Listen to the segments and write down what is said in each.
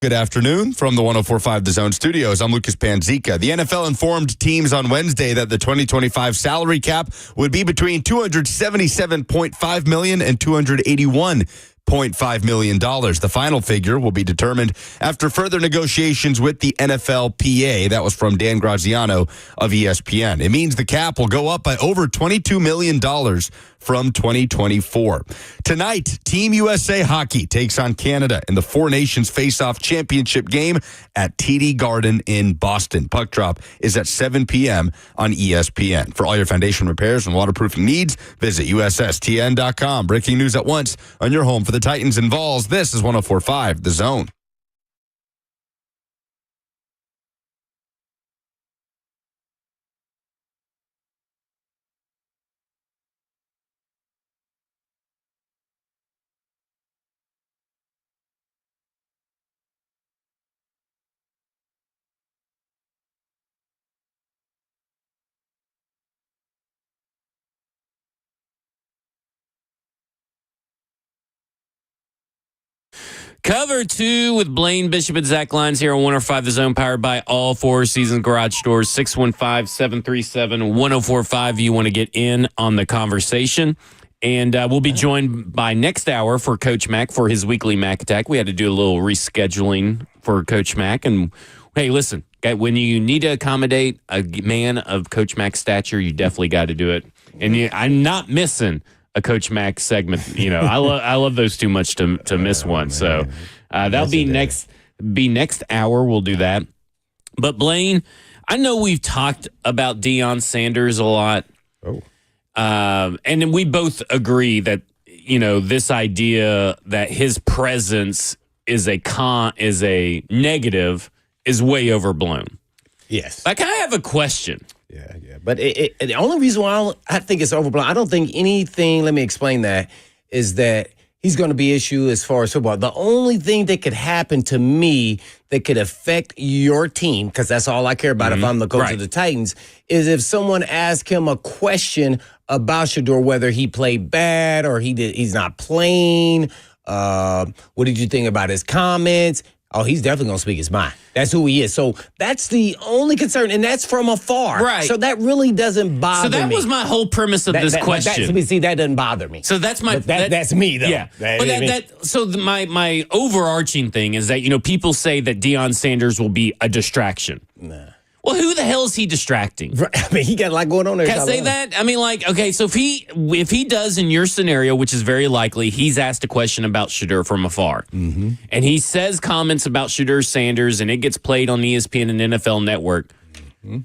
Good afternoon from the 104.5 The Zone Studios. I'm Lucas Panzica. The NFL informed teams on Wednesday that the 2025 salary cap would be between $277.5 million and $281.5 million. The final figure will be determined after further negotiations with the NFLPA. That was from Dan Graziano of ESPN. It means the cap will go up by over $22 million from 2024. Tonight, Team USA Hockey takes on Canada in the Four Nations Face-Off Championship game at TD Garden in Boston. Puck drop is at 7 p.m. on ESPN. For all your foundation repairs and waterproofing needs, visit USSTN.com. Breaking news at once on your home for the Titans and Vols. This is 104.5 The Zone. Cover 2 with Blaine, Bishop, and Zach Lyons here on 105 The Zone, powered by all Four Seasons Garage Stores. 615-737-1045. You want to get in on the conversation. And we'll be joined by next hour for Coach Mack for his weekly Mack Attack. We had to do a little rescheduling for Coach Mack. And, hey, listen, when you need to accommodate a man of Coach Mack's stature, you definitely got to do it. And I'm not missing a Coach Mack segment. You know, I love those too much to miss one. So that'll be next hour. We'll do that. But Blaine, I know we've talked about Deion Sanders a lot. And then we both agree that, you know, this idea that his presence is a negative is way overblown. Yes. Like, I have a question. Yeah. But the only reason why I think it's overblown, I don't think anything, let me explain that, is that he's going to be issue as far as football. The only thing that could happen to me that could affect your team, because that's all I care about if I'm the coach of the Titans, is if someone asks him a question about Shedeur, whether he played bad or he's not playing. What did you think about his comments? Oh, he's definitely going to speak his mind. That's who he is. So that's the only concern, and that's from afar. Right. So that really doesn't bother me. So that was my whole premise of this question. That doesn't bother me. So that's my... That's me, though. Yeah. My overarching thing is that, you know, people say that Deion Sanders will be a distraction. Nah. Well, who the hell is he distracting? I mean, he got a lot going on there. Can I say that? I mean, like, okay, so if he does in your scenario, which is very likely, he's asked a question about Shedeur from afar. Mm-hmm. And he says comments about Shedeur Sanders, and it gets played on ESPN and NFL Network. Mm-hmm.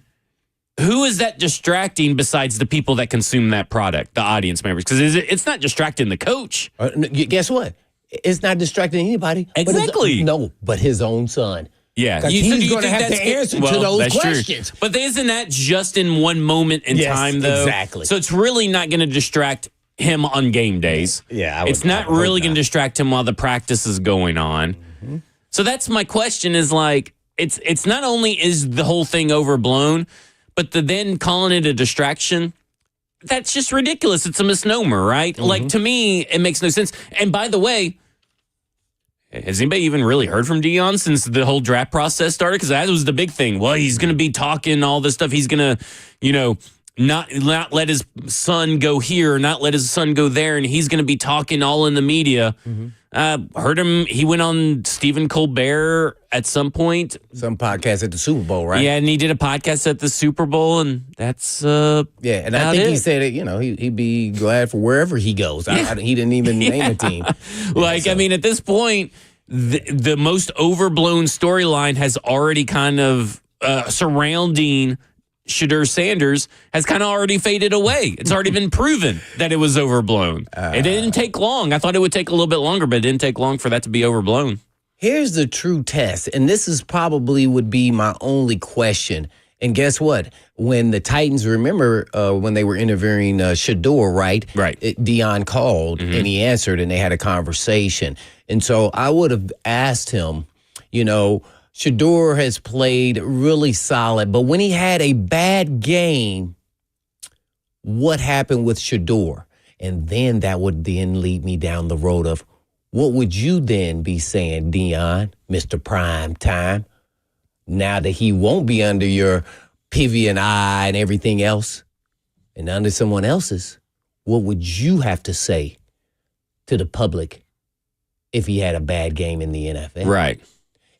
Who is that distracting besides the people that consume that product, the audience members? Because it's not distracting the coach. Guess what? It's not distracting anybody. Exactly. But his own son. Yeah, he's going to have to answer to those questions. True. But isn't that just in one moment in time, though? Exactly. So it's really not going to distract him on game days. Yeah, it's not really going to distract him while the practice is going on. Mm-hmm. So that's my question: is like it's not only is the whole thing overblown, but then calling it a distraction. That's just ridiculous. It's a misnomer, right? Mm-hmm. Like, to me, it makes no sense. And by the way, has anybody even really heard from Deion since the whole draft process started? Because that was the big thing. Well, he's going to be talking all this stuff. He's going to, you know, not let his son go here, not let his son go there, and he's going to be talking all in the media. Mm-hmm. Heard him. He went on Stephen Colbert at some point. Some podcast at the Super Bowl, right? Yeah, and he did a podcast at the Super Bowl, and that's and I think he said it. You know, he'd be glad for wherever he goes. He didn't even name a team. I mean, at this point, the most overblown storyline has already kind of surrounding Shedeur Sanders has kind of already faded away. It's already been proven that it was overblown. It didn't take long. I thought it would take a little bit longer, but it didn't take long for that to be overblown. Here's the true test, and this is probably would be my only question. And guess what? When the Titans, remember when they were interviewing Shedeur, right? Right. Deion called, and he answered, and they had a conversation. And so I would have asked him, you know, Shedeur has played really solid, but when he had a bad game, what happened with Shedeur? And then that would then lead me down the road of what would you then be saying, Deion, Mr. Prime Time, now that he won't be under your pivian eye and everything else and under someone else's? What would you have to say to the public if he had a bad game in the NFL? Right.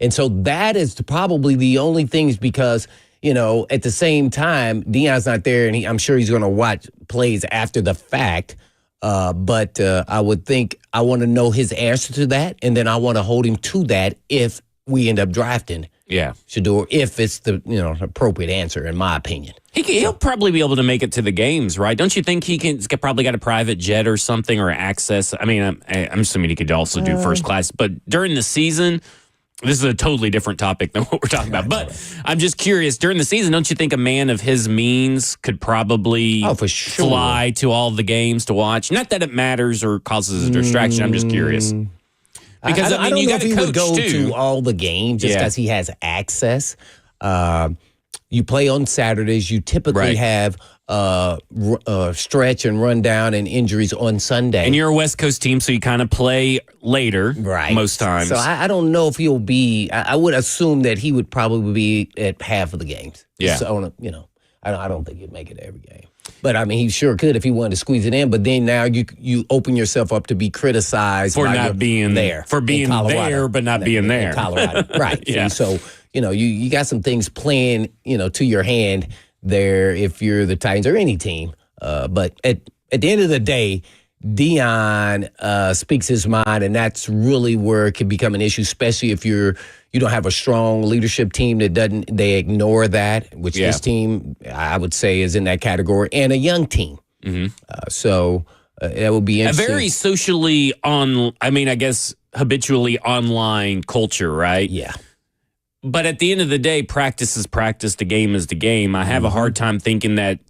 And so that is probably the only things because, at the same time, Deion's not there, and I'm sure he's going to watch plays after the fact. But I would think I want to know his answer to that, and then I want to hold him to that if we end up drafting Shedeur, if it's the appropriate answer, in my opinion. He'll probably be able to make it to the games, right? Don't you think he's probably got a private jet or something or access? I mean, I'm assuming he could also do first class, but during the season, this is a totally different topic than what we're talking about. But I'm just curious, during the season, don't you think a man of his means could probably for sure. fly to all the games to watch? Not that it matters or causes a distraction. I'm just curious. Because I don't you know got if he would go too. to all the games just because he has access. You play on Saturdays. You typically have stretch and run down and injuries on Sunday. And you're a West Coast team, so you kind of play later most times. So I don't know if he'll be. I would assume that he would probably be at half of the games. Yeah. So, I don't think he'd make it every game. But, I mean, he sure could if he wanted to squeeze it in. But then now you open yourself up to be criticized for not being there. For being there, but not being there. In Colorado. Right. Yeah. So, you got some things playing, to your hand there if you're the Titans or any team. But at the end of the day, Deion speaks his mind, and that's really where it can become an issue, especially if you don't have a strong leadership team they ignore that, which this team, I would say, is in that category, and a young team. Mm-hmm. So that would be interesting. A very socially habitually online culture, right? Yeah. But at the end of the day, practice is practice, the game is the game. I have a hard time thinking that,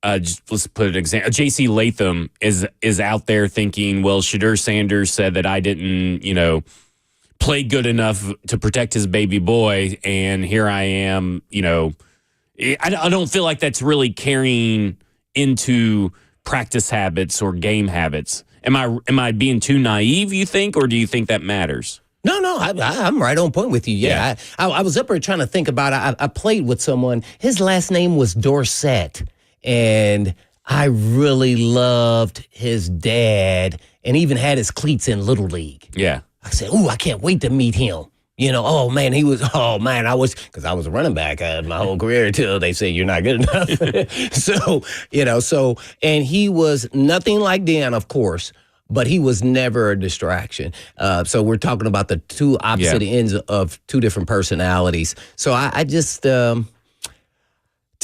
let's put an example. J.C. Latham is out there thinking, well, Shedeur Sanders said that I didn't, play good enough to protect his baby boy, and here I am, I don't feel like that's really carrying into practice habits or game habits. Am I being too naive, you think, or do you think that matters? No, I'm right on point with you. Yeah. I was up there trying to think about it. I played with someone. His last name was Dorsett, and I really loved his dad and even had his cleats in Little League. Yeah. I said, I can't wait to meet him. I was, because I was a running back my whole career until they said you're not good enough. And he was nothing like Dan, of course, but he was never a distraction. So we're talking about the two opposite ends of two different personalities. So I just, to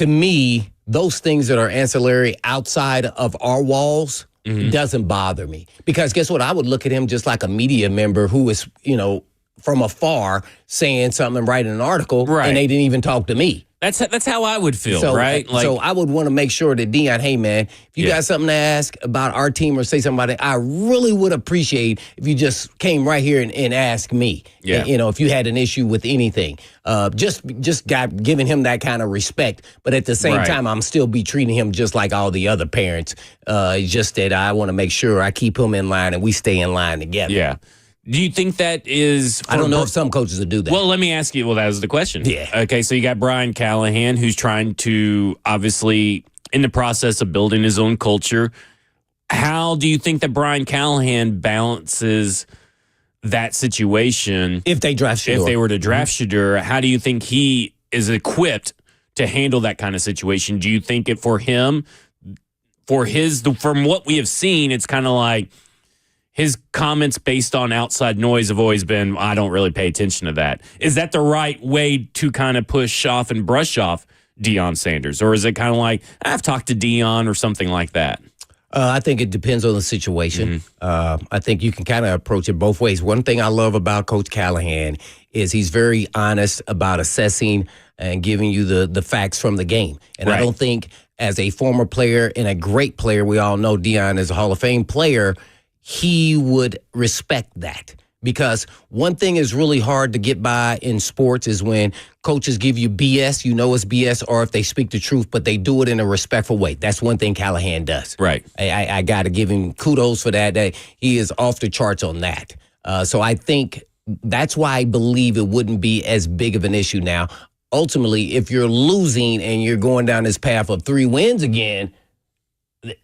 me, those things that are ancillary outside of our walls doesn't bother me. Because guess what? I would look at him just like a media member who is, from afar saying something and writing an article, and they didn't even talk to me. That's how I would feel, right? So I would want to make sure that Deion, hey, man, if you got something to ask about our team or say something about it, I really would appreciate if you just came right here and asked me. Yeah. If you had an issue with anything. Just giving him that kind of respect. But at the same time, I'm still be treating him just like all the other parents. Just that I want to make sure I keep him in line and we stay in line together. Yeah. Do you think that is... I don't know if some coaches will do that. Well, let me ask you. Well, that was the question. Yeah. Okay, so you got Brian Callahan, who's trying to, obviously, in the process of building his own culture. How do you think that Brian Callahan balances that situation? If they draft Shedeur. If they were to draft Shedeur, how do you think he is equipped to handle that kind of situation? Do you think it for him, from what we have seen, it's kind of like... His comments based on outside noise have always been, I don't really pay attention to that. Is that the right way to kind of push off and brush off Deion Sanders? Or is it kind of like, I've talked to Deion or something like that? I think it depends on the situation. I think you can kind of approach it both ways. One thing I love about Coach Callahan is he's very honest about assessing and giving you the facts from the game. And I don't think as a former player and a great player, we all know Deion is a Hall of Fame player, he would respect that Because one thing is really hard to get by in sports is when coaches give you BS, you know it's BS, or if they speak the truth, but they do it in a respectful way. That's one thing Callahan does. Right. I got to give him kudos for that. That he is off the charts on that. So I think that's why I believe it wouldn't be as big of an issue now. Ultimately, if you're losing and you're going down this path of 3 wins again,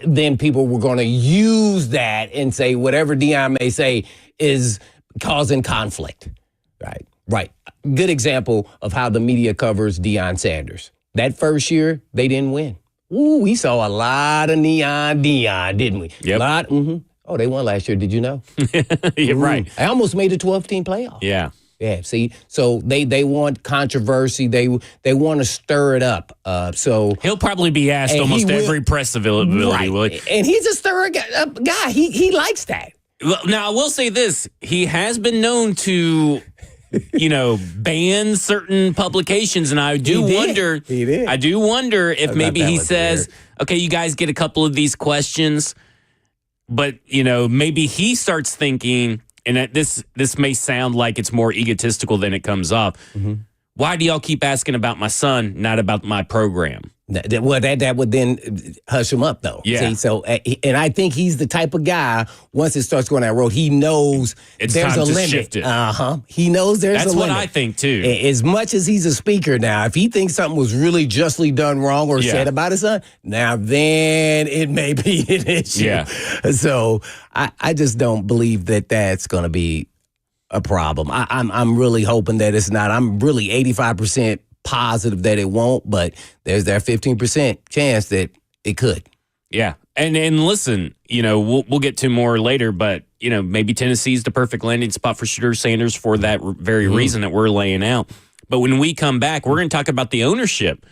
then people were going to use that and say whatever Deion may say is causing conflict. Right. Good example of how the media covers Deion Sanders. That first year, they didn't win. Ooh, we saw a lot of neon Deion, didn't we? Yep. A lot. Mm-hmm. Oh, they won last year. Did you know? Yeah, right. I almost made the 12-team playoff. Yeah. Yeah, see, so they want controversy. They want to stir it up. So He'll probably be asked And almost he will- every press availability. right, Will he? and he's a stir up guy. He likes that. Well, now, I will say this. He has been known to, ban certain publications, and I do He did. wonder. He did. I do wonder if thought maybe that he was says, weird. okay, you guys get a couple of these questions, but, maybe he starts thinking, and that this may sound like it's more egotistical than it comes off. Mm-hmm. Why do y'all keep asking about my son, not about my program? That would then hush him up, though. Yeah. See, so, and I think he's the type of guy, once it starts going that road, he knows It's there's time a to limit. shift it. He knows there's That's a what limit. I think, too. As much as he's a speaker now, if he thinks something was really justly done wrong or Yeah. said about his son, now then it may be an issue. Yeah. So I just don't believe that that's going to be a problem. I'm really hoping that it's not. I'm really 85% positive that it won't, but there's that 15% chance that it could. Yeah. And listen, we'll get to more later, but, maybe Tennessee's the perfect landing spot for Shedeur Sanders for that very reason that we're laying out. But when we come back, we're going to talk about the ownership.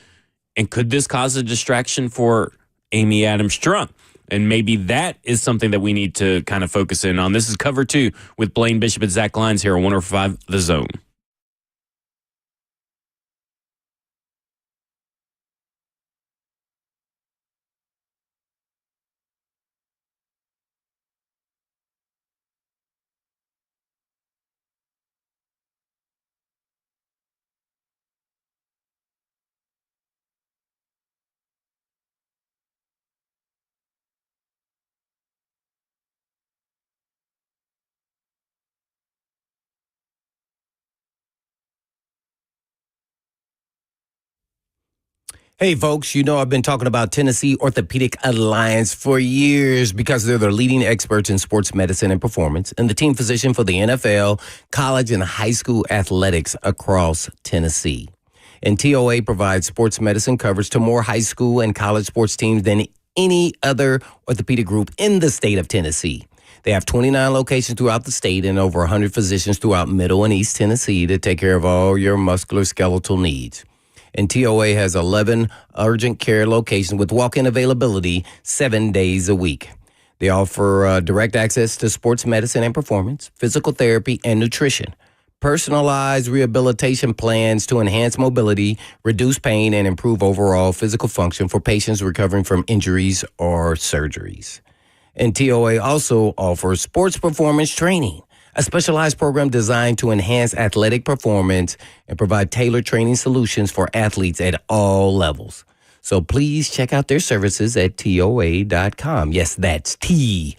And could this cause a distraction for Amy Adams Strunk? And maybe that is something that we need to kind of focus in on. This is Cover 2 with Blaine Bishop and Zach Lyons here on 105 The Zone. Hey, folks, I've been talking about Tennessee Orthopedic Alliance for years because they're the leading experts in sports medicine and performance and the team physician for the NFL, college, and high school athletics across Tennessee. And TOA provides sports medicine coverage to more high school and college sports teams than any other orthopedic group in the state of Tennessee. They have 29 locations throughout the state and over 100 physicians throughout Middle and East Tennessee to take care of all your musculoskeletal needs. And TOA has 11 urgent care locations with walk-in availability 7 days a week. They offer direct access to sports medicine and performance, physical therapy, and nutrition. Personalized rehabilitation plans to enhance mobility, reduce pain, and improve overall physical function for patients recovering from injuries or surgeries. And TOA also offers sports performance training, a specialized program designed to enhance athletic performance and provide tailored training solutions for athletes at all levels. So please check out their services at TOA.com. Yes, that's TOA.com.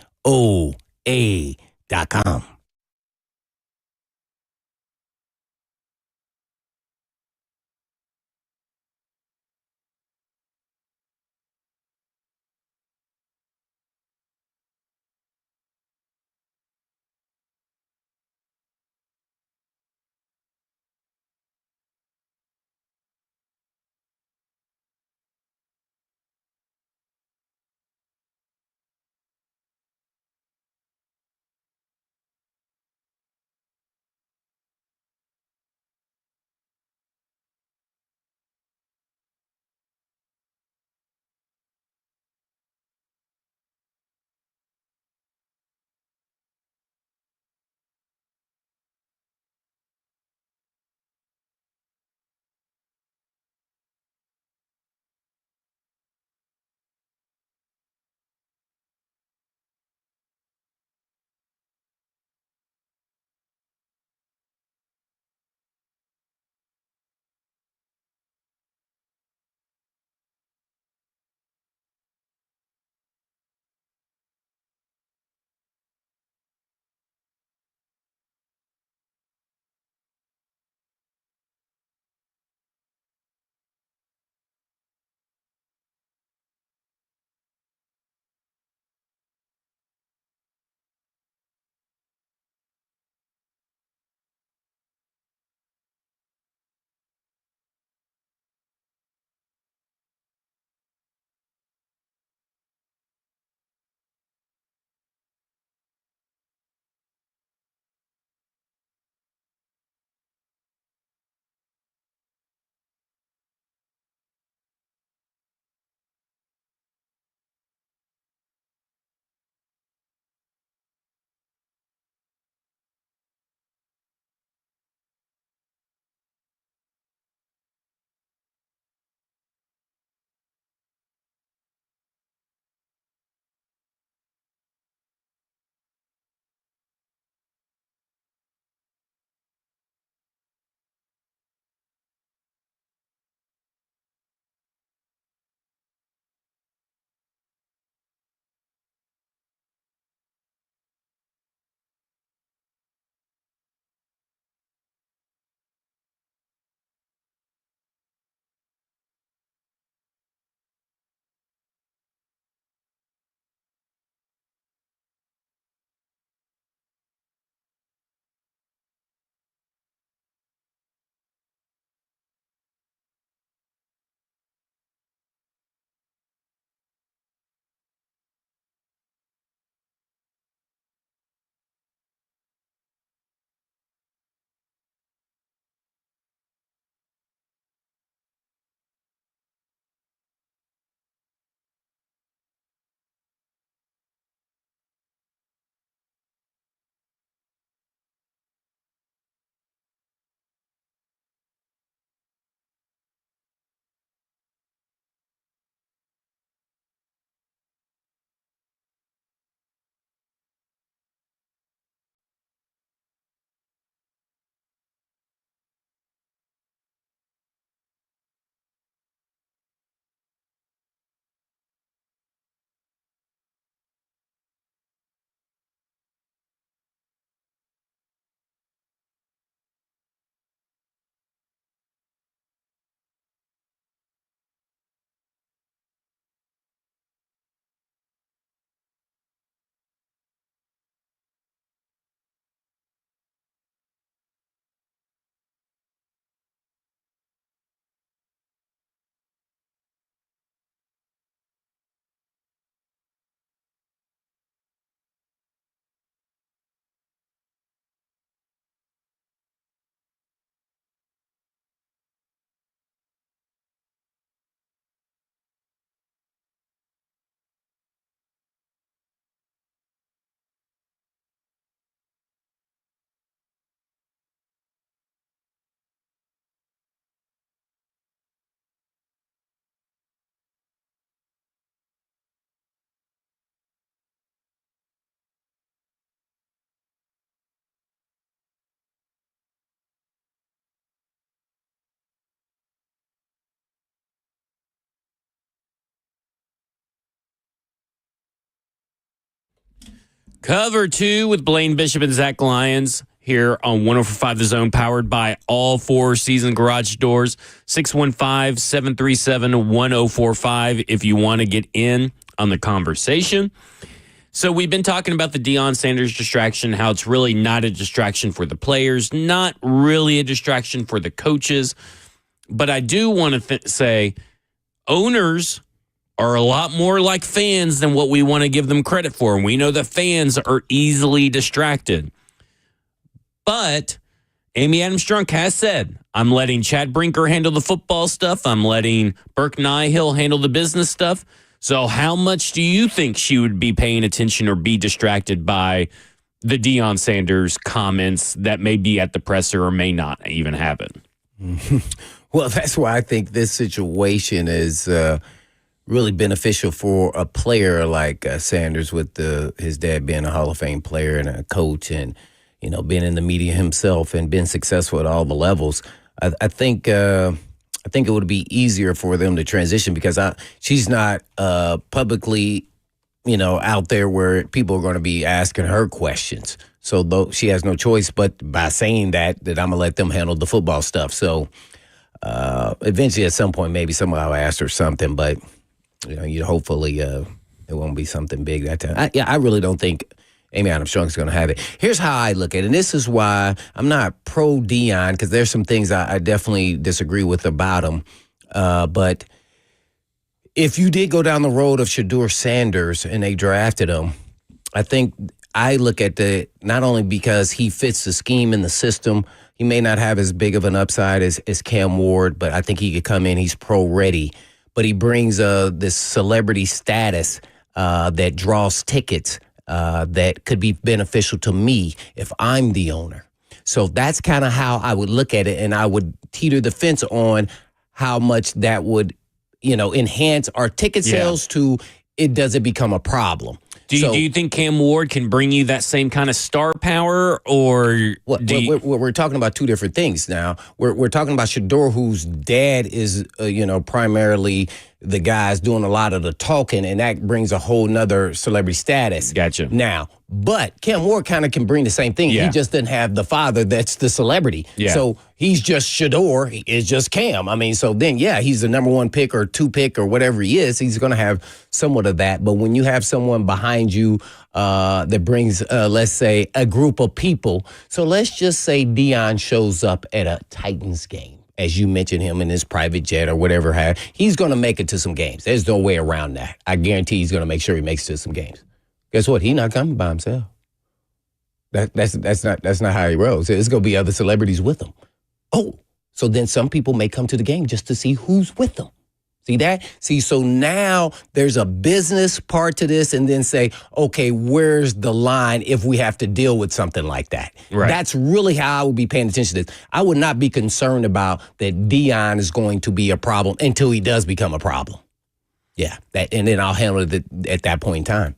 Cover 2 with Blaine Bishop and Zach Lyons here on 104.5 The Zone, powered by all 4 Season Garage Doors. 615-737-1045 if you want to get in on the conversation. So we've been talking about the Deion Sanders distraction, how it's really not a distraction for the players, not really a distraction for the coaches. But I do want to say owners are a lot more like fans than what we want to give them credit for. And we know that fans are easily distracted. But Amy Adams-Strunk has said, I'm letting Chad Brinker handle the football stuff. I'm letting Burke Nihill handle the business stuff. So how much do you think she would be paying attention or be distracted by the Deion Sanders comments that may be at the presser or may not even happen? Well, that's why I think this situation is really beneficial for a player like Sanders, with his dad being a Hall of Fame player and a coach, and being in the media himself and being successful at all the levels. I think it would be easier for them to transition because she's not publicly, out there where people are going to be asking her questions. So though she has no choice but by saying that I'm going to let them handle the football stuff. So eventually at some point, maybe somebody will ask her something, but hopefully it won't be something big that time. I really don't think Amy Adams-Strunk is going to have it. Here's how I look at it, and this is why I'm not pro-Deion, because there's some things I definitely disagree with about him. But if you did go down the road of Shedeur Sanders and they drafted him, I think I look at not only because he fits the scheme in the system, he may not have as big of an upside as Cam Ward, but I think he could come in, he's pro-ready. But he brings this celebrity status that draws tickets, that could be beneficial to me if I'm the owner. So that's kind of how I would look at it, and I would teeter the fence on how much that would, enhance our ticket sales to it doesn't become a problem. Do you think Cam Ward can bring you that same kind of star power, or we're talking about two different things now. We're talking about Shedeur, whose dad is primarily the guy's doing a lot of the talking, and that brings a whole nother celebrity status. Gotcha. Now, but Cam Ward kind of can bring the same thing. Yeah. He just didn't have the father that's the celebrity. Yeah. So he's just Shedeur. He is just Cam. I mean, so then, he's the number 1 pick or 2 pick or whatever he is. He's going to have somewhat of that. But when you have someone behind you that brings, let's say, a group of people. So let's just say Deion shows up at a Titans game. As you mentioned him in his private jet or whatever, he's going to make it to some games. There's no way around that. I guarantee he's going to make sure he makes it to some games. Guess what? He's not coming by himself. That's not how he rolls. There's going to be other celebrities with him. Oh, so then some people may come to the game just to see who's with them. See that? So now there's a business part to this, and then say, okay, where's the line if we have to deal with something like that? Right. That's really how I would be paying attention to this. I would not be concerned about that Deion is going to be a problem until he does become a problem. Yeah, and then I'll handle it at that point in time.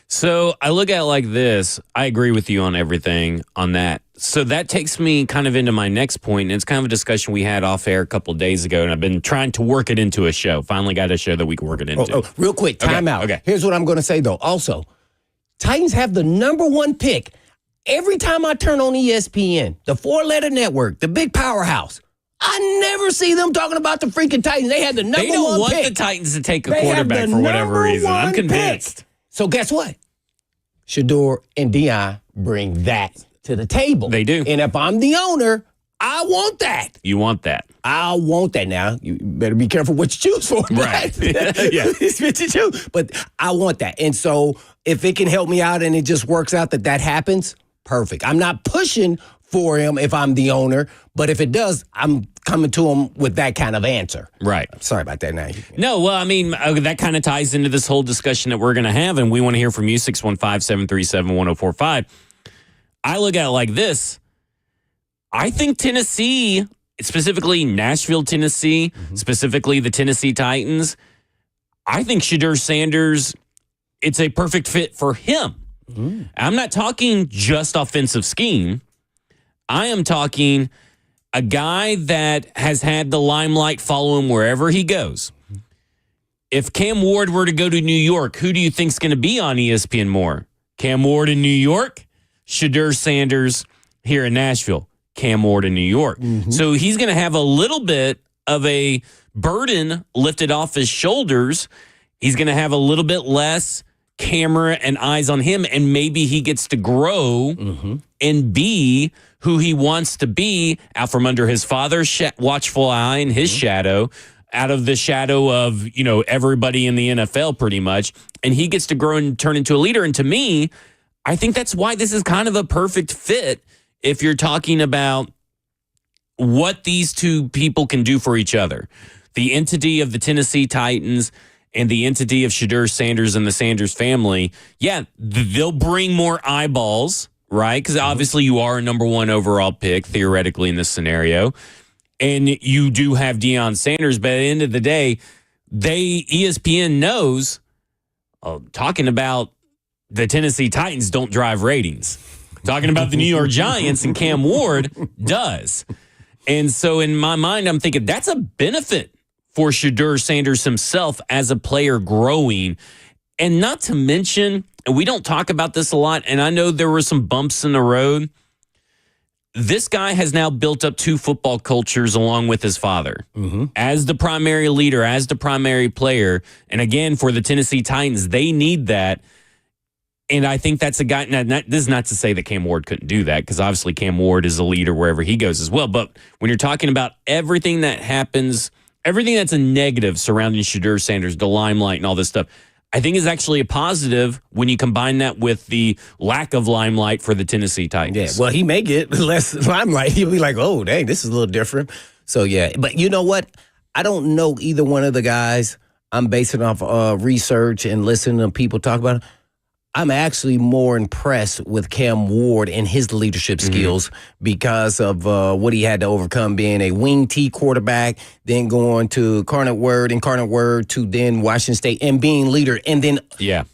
So I look at it like this. I agree with you on everything on that. So that takes me kind of into my next point, and it's kind of a discussion we had off air a couple of days ago, and I've been trying to work it into a show. Finally got a show that we can work it into. Real quick, time out. Okay. Here's what I'm going to say, though. Also, Titans have the number 1 pick. Every time I turn on ESPN, the 4-letter network, the big powerhouse, I never see them talking about the freaking Titans. They had the number 1 pick. They don't want the Titans to take a quarterback for whatever reason. I'm convinced. So guess what? Shedeur and Deion bring that to the table. They do. And if I'm the owner, I want that. You want that. I want that. Now, you better be careful what you choose for. Right. Yeah. It's what you choose. But I want that. And so if it can help me out and it just works out that happens, perfect. I'm not pushing for him if I'm the owner, but if it does, I'm coming to him with that kind of answer. Right. Sorry about that now. No, well, I mean, that kind of ties into this whole discussion that we're going to have, and we want to hear from you, 615-737-1045. I look at it like this. I think Tennessee, specifically Nashville, Tennessee, specifically the Tennessee Titans, I think Shedeur Sanders, it's a perfect fit for him. I'm not talking just offensive scheme. I am talking a guy that has had the limelight follow him wherever he goes. If Cam Ward were to go to New York, who do you think is going to be on ESPN more? Cam Ward in New York, Shedeur Sanders here in Nashville, Cam Ward in New York. So he's going to have a little bit of a burden lifted off his shoulders. He's going to have a little bit less camera and eyes on him, and maybe he gets to grow and be who he wants to be out from under his father's watchful eye and his shadow, out of the shadow of, everybody in the NFL pretty much, and he gets to grow and turn into a leader. And to me, I think that's why this is kind of a perfect fit if you're talking about what these two people can do for each other. The entity of the Tennessee Titans and the entity of Shedeur Sanders and the Sanders family, they'll bring more eyeballs, right? Because obviously you are a number one overall pick, theoretically, in this scenario. And you do have Deion Sanders, but at the end of the day, ESPN knows, talking about the Tennessee Titans don't drive ratings. Talking about the New York Giants and Cam Ward does. And so in my mind, I'm thinking that's a benefit for Shedeur Sanders himself as a player growing. And not to mention, and we don't talk about this a lot, and I know there were some bumps in the road. This guy has now built up two football cultures along with his father. As the primary leader, as the primary player. And again, for the Tennessee Titans, they need that. And I think that's a guy. Now, this is not to say that Cam Ward couldn't do that, because obviously Cam Ward is a leader wherever he goes as well. But when you're talking about everything that happens, everything that's a negative surrounding Shedeur Sanders, the limelight and all this stuff, I think is actually a positive when you combine that with the lack of limelight for the Tennessee Titans. Yeah, well, he may get less limelight. He'll be like, oh, dang, this is a little different. So, yeah. But you know what? I don't know either one of the guys. I'm basing off research and listening to people talk about it. I'm actually more impressed with Cam Ward and his leadership skills because of what he had to overcome, being a wing T quarterback, then going to Incarnate Word to then Washington State, and being leader. And then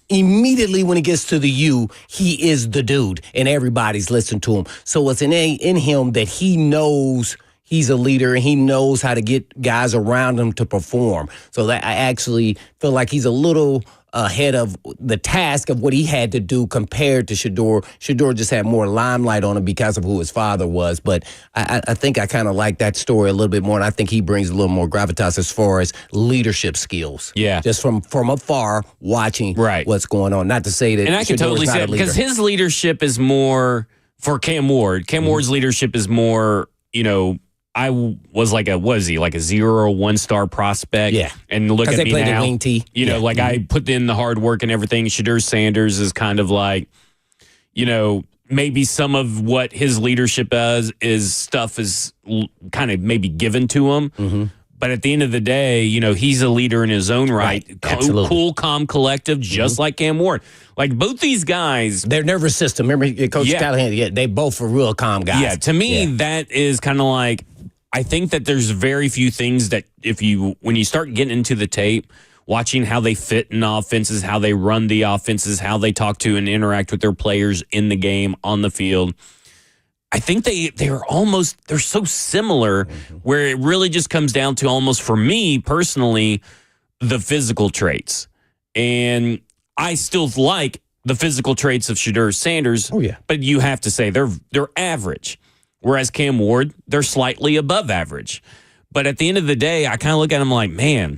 immediately when he gets to the U, he is the dude, and everybody's listening to him. So it's in him that he knows he's a leader, and he knows how to get guys around him to perform. So that I actually feel like he's a little ahead of the task of what he had to do compared to Shedeur. Shedeur just had more limelight on him because of who his father was. But I think I kind of like that story a little bit more, and I think he brings a little more gravitas as far as leadership skills. Yeah. Just from afar watching what's going on. Not to say that, and I can totally say it, because his leadership is more for Cam Ward. Cam Ward's leadership is more, I was like a 0 or 1 star prospect. Yeah. And look at me now. The wing T. I put in the hard work and everything. Shedeur Sanders is kind of like, maybe some of what his leadership is kind of maybe given to him. But at the end of the day, he's a leader in his own right. Cool, calm, collective, just like Cam Ward. Like both these guys. Their nervous system. Remember Coach Callahan? They both were real calm guys. Yeah, to me, that is kind of like, I think that there's very few things that when you start getting into the tape, watching how they fit in offenses, how they run the offenses, how they talk to and interact with their players in the game, on the field, I think they're so similar where it really just comes down to, almost for me personally, the physical traits. And I still like the physical traits of Shedeur Sanders. Oh, yeah. But you have to say they're average. Whereas Cam Ward, they're slightly above average. But at the end of the day, I kind of look at him like, man,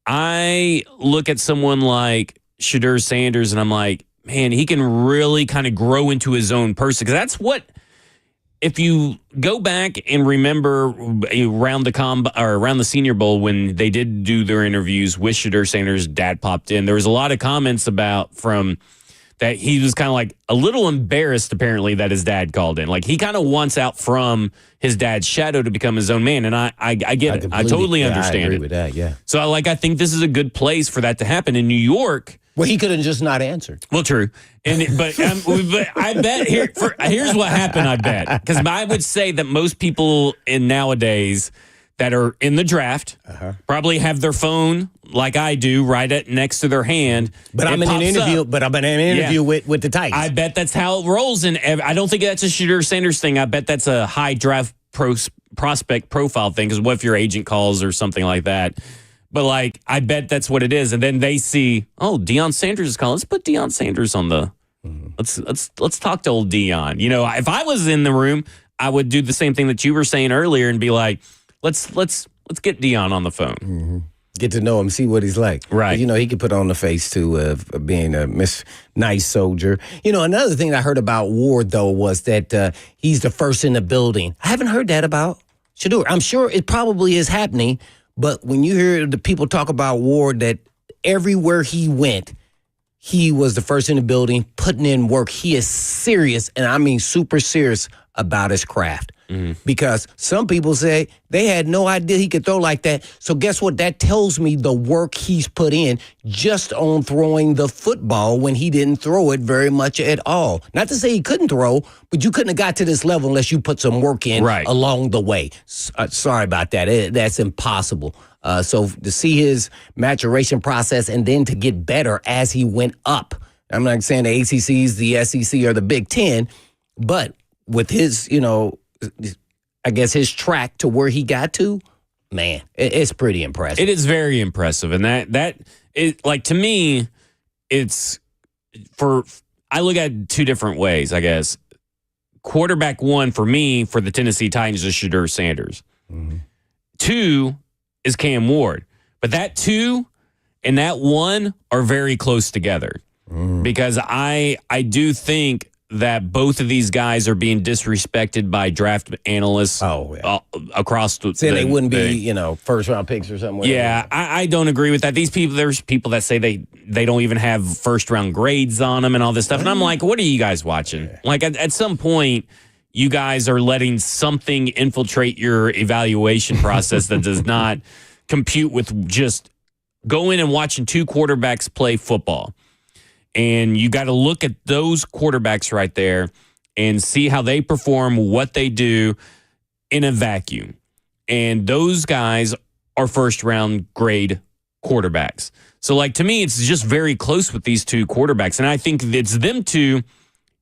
I look at someone like Shedeur Sanders and I'm like, man, he can really kind of grow into his own person. Because that's what, if you go back and remember around the Senior Bowl when they did do their interviews with Shedeur Sanders' dad popped in, there was a lot of comments from that he was kind of like a little embarrassed, apparently, that his dad called in. Like, he kind of wants out from his dad's shadow to become his own man. And I get it. I totally understand I agree it. with that, yeah. So, I think this is a good place for that to happen. In New York, well, he could have just not answered. Well, true. But I bet here's what happened, I bet. Because I would say that most people nowadays that are in the draft probably have their phone, like I do, next to their hand. But I'm in an interview. But I'm in an interview with the Titans. I bet that's how it rolls. And I don't think that's a Shedeur Sanders thing. I bet that's a high draft prospect profile thing. Because what if your agent calls or something like that? But like, I bet that's what it is. And then they see, oh, Deion Sanders is calling. Let's put Deion Sanders on the. Let's talk to old Deion. You know, if I was in the room, I would do the same thing that you were saying earlier and be like, let's get Deion on the phone. Mm-hmm. Get to know him, see what he's like. Right. You know, he could put on the face, too, of being a nice soldier. You know, another thing I heard about Ward, though, was that he's the first in the building. I haven't heard that about Shedeur. I'm sure it probably is happening, but when you hear the people talk about Ward, that everywhere he went, he was the first in the building, putting in work. He is serious, and I mean super serious about his craft. Because some people say they had no idea he could throw like that. So guess what? That tells me the work he's put in just on throwing the football when he didn't throw it very much at all. Not to say he couldn't throw, but you couldn't have got to this level unless you put some work in along the way. Sorry about that. That's impossible. So to see his maturation process and then to get better as he went up. I'm not saying the ACCs, the SEC, or the Big Ten, but with his, you know, I guess his track to where he got to, man, it's pretty impressive. It is very impressive. And that like, to me, it's I look at it two different ways, I guess. Quarterback one for me, for the Tennessee Titans, is Shedeur Sanders. Mm-hmm. Two is Cam Ward. But that two and that one are very close together. Because I do think that both of these guys are being disrespected by draft analysts across the saying they wouldn't be, you know, first-round picks or something. Yeah, I don't agree with that. These people, there's people that say they don't even have first-round grades on them and all this stuff. And I'm like, what are you guys watching? Like, at some point, you guys are letting something infiltrate your evaluation process that does not compute with just going and watching two quarterbacks play football. And you got to look at those quarterbacks right there and see how they perform, what they do in a vacuum. And those guys are first-round grade quarterbacks. So, like, to me, it's just very close with these two quarterbacks. And I think it's them two,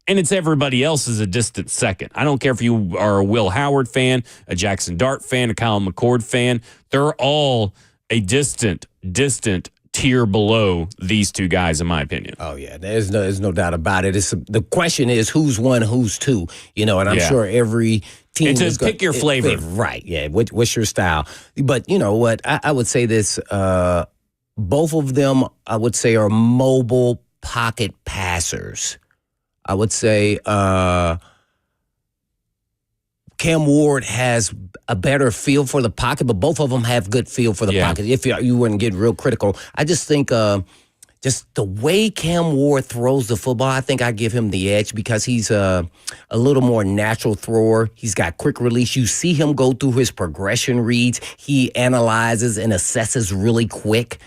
and it's everybody else is a distant second. I don't care if you are a Will Howard fan, a Jackson Dart fan, a Kyle McCord fan. They're all a distant tier below these two guys, in my opinion. Oh yeah, there's no doubt about it. The question is who's one, who's two. You know, and I'm sure every team is to pick your flavor, right? Yeah, what's your style? But you know what? I would say this: both of them, I would say, are mobile pocket passers. I would say Cam Ward has a better feel for the pocket, but both of them have good feel for the pocket. If you wouldn't get real critical, I just think just the way Cam Ward throws the football, I think I give him the edge because he's a little more natural thrower. He's got quick release. You see him go through his progression reads. He analyzes and assesses really quick.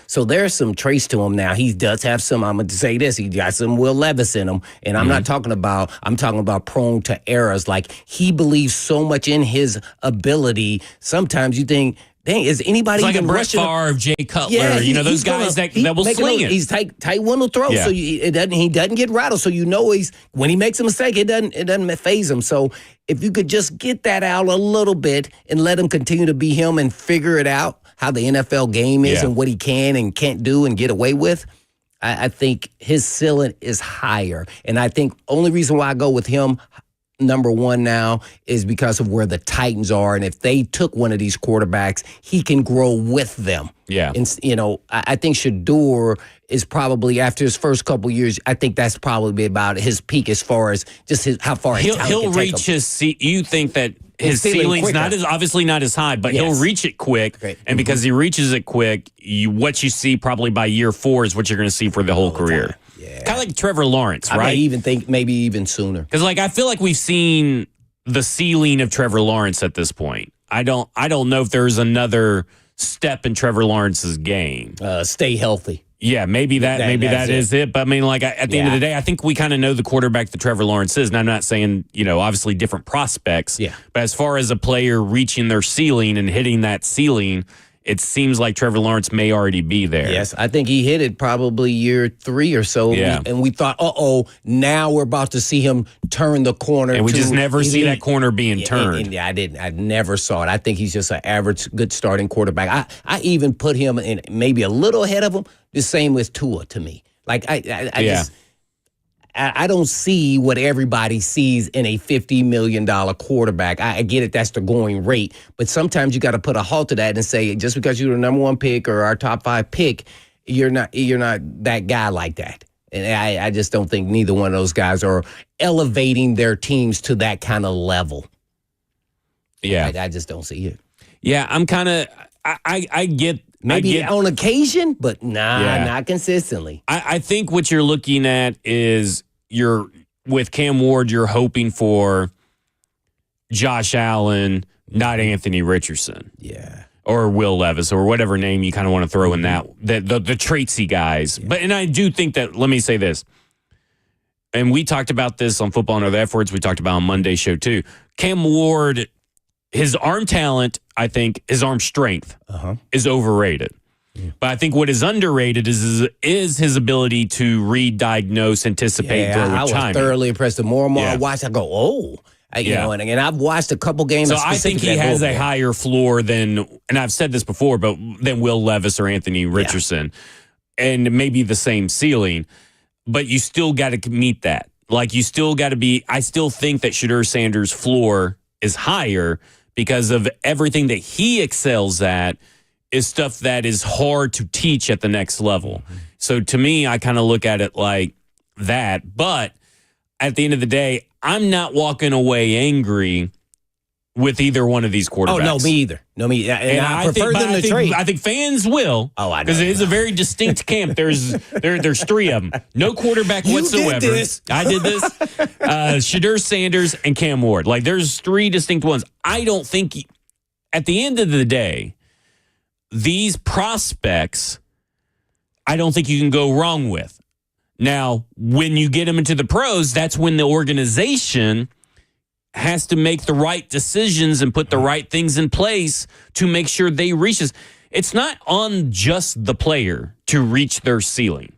So there's some trace to him now. He does have some, I'm going to say this, he got some Will Levis in him. And I'm talking about prone to errors. Like, he believes so much in his ability. Sometimes you think, dang, is anybody it's like even a Brett rushing? Favre, Jay Cutler, those guys that will sling it. He's tight one will throw, so he doesn't get rattled. So you know when he makes a mistake, it doesn't faze him. So if you could just get that out a little bit and let him continue to be him and figure it out, how the NFL game is and what he can and can't do and get away with, I think his ceiling is higher. And I think only reason why I go with him number one now is because of where the Titans are. And if they took one of these quarterbacks, he can grow with them. Yeah. And, I think Shedeur is probably, after his first couple years, I think that's probably about his peak as far as just how far he'll reach his. You think that his ceiling's obviously not as high, but he'll reach it quick. Okay. And because he reaches it quick, what you see probably by year 4 is what you're going to see for the whole career. Yeah. Kind of like Trevor Lawrence, right? I even think maybe even sooner. Because I feel like we've seen the ceiling of Trevor Lawrence at this point. I don't know if there's another step in Trevor Lawrence's game. Stay healthy. Yeah, maybe that is it. But I mean, like, at the end of the day, I think we kind of know the quarterback that Trevor Lawrence is. And I'm not saying, obviously different prospects. Yeah. But as far as a player reaching their ceiling and hitting that ceiling, it seems like Trevor Lawrence may already be there. Yes, I think he hit it probably year 3 or so. Yeah. And we thought, now we're about to see him turn the corner. And we just never see that corner being turned. I didn't. I never saw it. I think he's just an average, good starting quarterback. I even put him in maybe a little ahead of him. The same with Tua to me. Like I don't see what everybody sees in a $50 million quarterback. I get it, that's the going rate. But sometimes you got to put a halt to that and say, just because you're the number 1 pick or our top 5 pick, you're not that guy like that. And I just don't think neither one of those guys are elevating their teams to that kind of level. Yeah. I just don't see it. Yeah, I'm kind of, I get. Maybe on occasion, but not consistently. I think what you're looking at is with Cam Ward, you're hoping for Josh Allen, not Anthony Richardson. Yeah. Or Will Levis, or whatever name you kind of want to throw in that, the traitsy guys. Yeah. And I do think that, let me say this, and we talked about this on Football and Other F Words, we talked about on Monday's show too. Cam Ward, his arm talent, I think, his arm strength is overrated. Yeah. But I think what is underrated is his ability to read, diagnose, anticipate, throw I was timing. Thoroughly impressed. The more and more I watch, I go, you know, and I've watched a couple games. So I think he has a higher floor than, and I've said this before, but than Will Levis or Anthony Richardson, and maybe the same ceiling. But you still got to meet that. Like, you still got to be. I still think that Shedeur Sanders' floor is higher because of everything that he excels at is stuff that is hard to teach at the next level. So to me, I kind of look at it like that. But at the end of the day, I'm not walking away angry with either one of these quarterbacks. Oh, no, me either. No, me. And I prefer them to trade. I think fans will. Oh, I know. Because it is a very distinct camp. There's 3 of them. No quarterback whatsoever. Did this. I did this. Shedeur Sanders and Cam Ward. Like, there's 3 distinct ones. I don't think, at the end of the day, these prospects, I don't think you can go wrong with. Now, when you get them into the pros, that's when the organization has to make the right decisions and put the right things in place to make sure they reach this. It's not on just the player to reach their ceiling.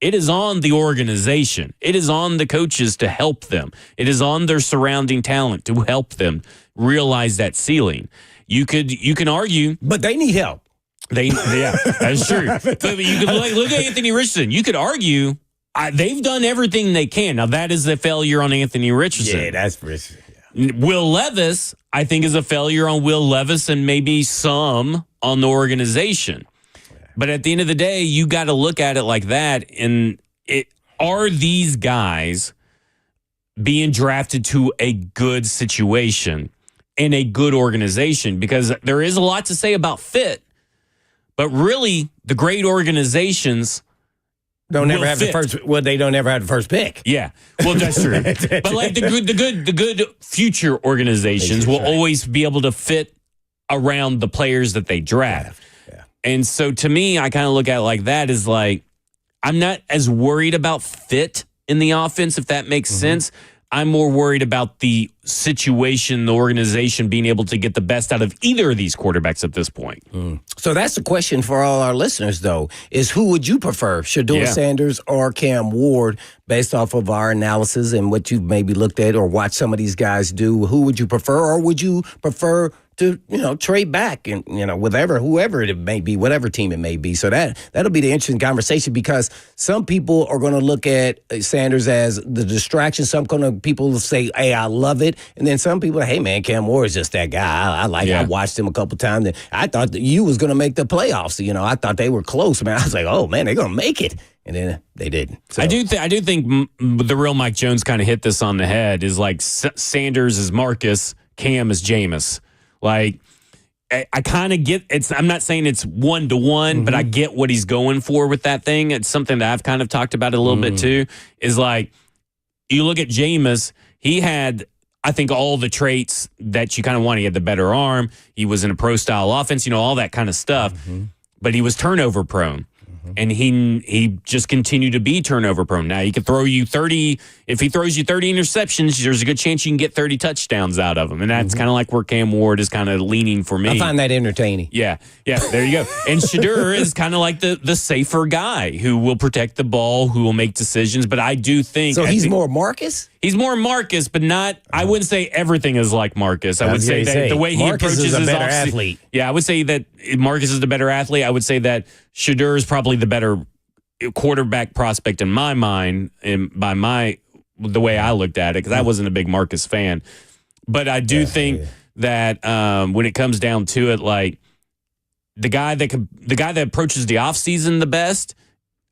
It is on the organization. It is on the coaches to help them. It is on their surrounding talent to help them realize that ceiling. You can argue, but they need help. That's true. But you could look at Anthony Richardson. You could argue they've done everything they can. Now, that is a failure on Anthony Richardson. Yeah, that's Richardson. Will Levis, I think, is a failure on Will Levis and maybe some on the organization. But at the end of the day, you got to look at it like that. And are these guys being drafted to a good situation and a good organization? Because there is a lot to say about fit. But really, the great organizations don't ever have the first. Well, they don't ever have the first pick. Yeah, well, that's true. But like the good future organizations will always be able to fit around the players that they draft. Yeah. And so, to me, I kind of look at it like that. Is like, I'm not as worried about fit in the offense, if that makes sense. I'm more worried about the situation, the organization being able to get the best out of either of these quarterbacks at this point. So that's the question for all our listeners, though, is who would you prefer, Shedeur Sanders or Cam Ward, based off of our analysis and what you've maybe looked at or watched some of these guys do? Who would you prefer, or would you prefer to, trade back and, whoever it may be, whatever team it may be? So that'll be the interesting conversation, because some people are going to look at Sanders as the distraction. Some people will say, hey, I love it. And then some people, hey, man, Cam Ward is just that guy. I watched him a couple times. And I thought that you was going to make the playoffs. I thought they were close, man. I was like, oh, man, they're going to make it. And then they didn't. So. I do think the real Mike Jones kind of hit this on the head. Is like Sanders is Marcus, Cam is Jameis. Like, I kind of get it's. I'm not saying it's 1-to-1, but I get what he's going for with that thing. It's something that I've kind of talked about a little bit too. Is like, you look at Jameis, he had, I think, all the traits that you kind of want. He had the better arm. He was in a pro style offense. All that kind of stuff. But he was turnover prone. And he just continued to be turnover prone. Now he could throw you 30. If he throws you 30 interceptions, there's a good chance you can get 30 touchdowns out of him. And that's kind of like where Cam Ward is kind of leaning for me. I find that entertaining. Yeah, there you go. And Shedeur is kind of like the safer guy who will protect the ball, who will make decisions. But I do think so. He's more Marcus. He's more Marcus, but not. I wouldn't say everything is like Marcus. I would say that the way Marcus he approaches is a his better athlete. Yeah, I would say that Marcus is the better athlete. I would say that Shedeur is probably the better quarterback prospect in my mind, and by the way I looked at it, because I wasn't a big Marcus fan. But I do think that when it comes down to it, like the guy that approaches the offseason the best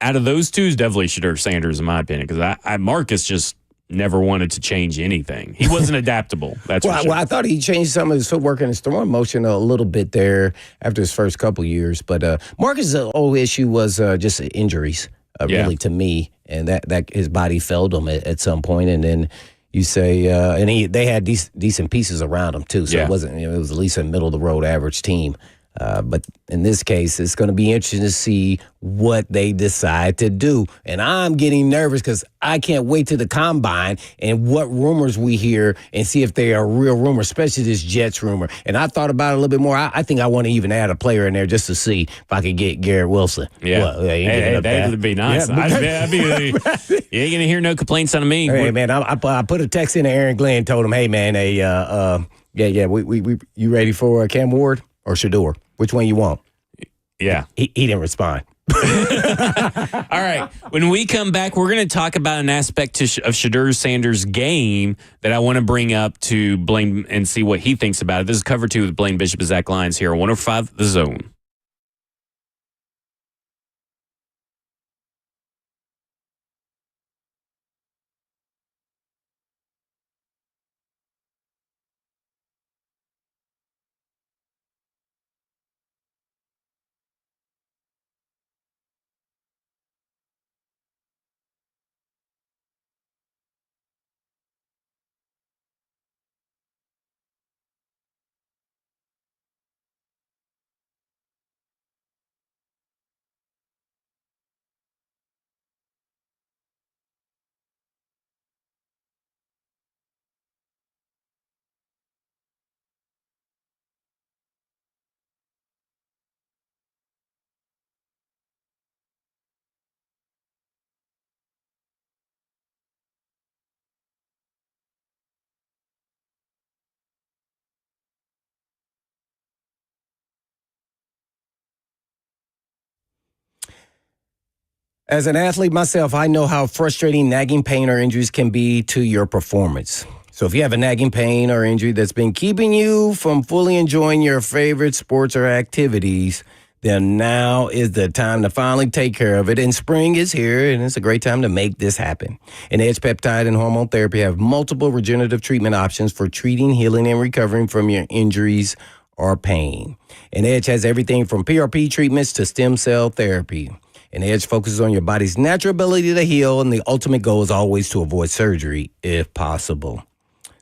out of those two is definitely Shedeur Sanders, in my opinion, because Marcus just never wanted to change anything. He wasn't adaptable. That's for sure. Well, I thought he changed some of his footwork and his throwing motion a little bit there after his first couple years. But Marcus' whole issue was just injuries, really, to me, and that his body failed him at some point. And then you say, and they had decent pieces around him too, so it wasn't. It was at least a middle of the road average team. But in this case, it's going to be interesting to see what they decide to do. And I'm getting nervous because I can't wait to the combine and what rumors we hear and see if they are real rumors, especially this Jets rumor. And I thought about it a little bit more. I think I want to even add a player in there just to see if I could get Garrett Wilson. Yeah, that would be nice. Yeah, you ain't going to hear no complaints out of me. Hey, man, I put a text in to Aaron Glenn, told him, hey, man, we you ready for Cam Ward or Shedeur? Which one you want? Yeah. He didn't respond. All right. When we come back, we're going to talk about an aspect of Shedeur Sanders' game that I want to bring up to Blaine and see what he thinks about it. This is Cover 2 with Blaine Bishop and Zach Lyons here on 105 The Zone. As an athlete myself, I know how frustrating nagging pain or injuries can be to your performance. So if you have a nagging pain or injury that's been keeping you from fully enjoying your favorite sports or activities, then now is the time to finally take care of it. And spring is here, and it's a great time to make this happen. And Edge Peptide and Hormone Therapy have multiple regenerative treatment options for treating, healing, and recovering from your injuries or pain. And Edge has everything from PRP treatments to stem cell therapy. And Edge focuses on your body's natural ability to heal, and the ultimate goal is always to avoid surgery if possible.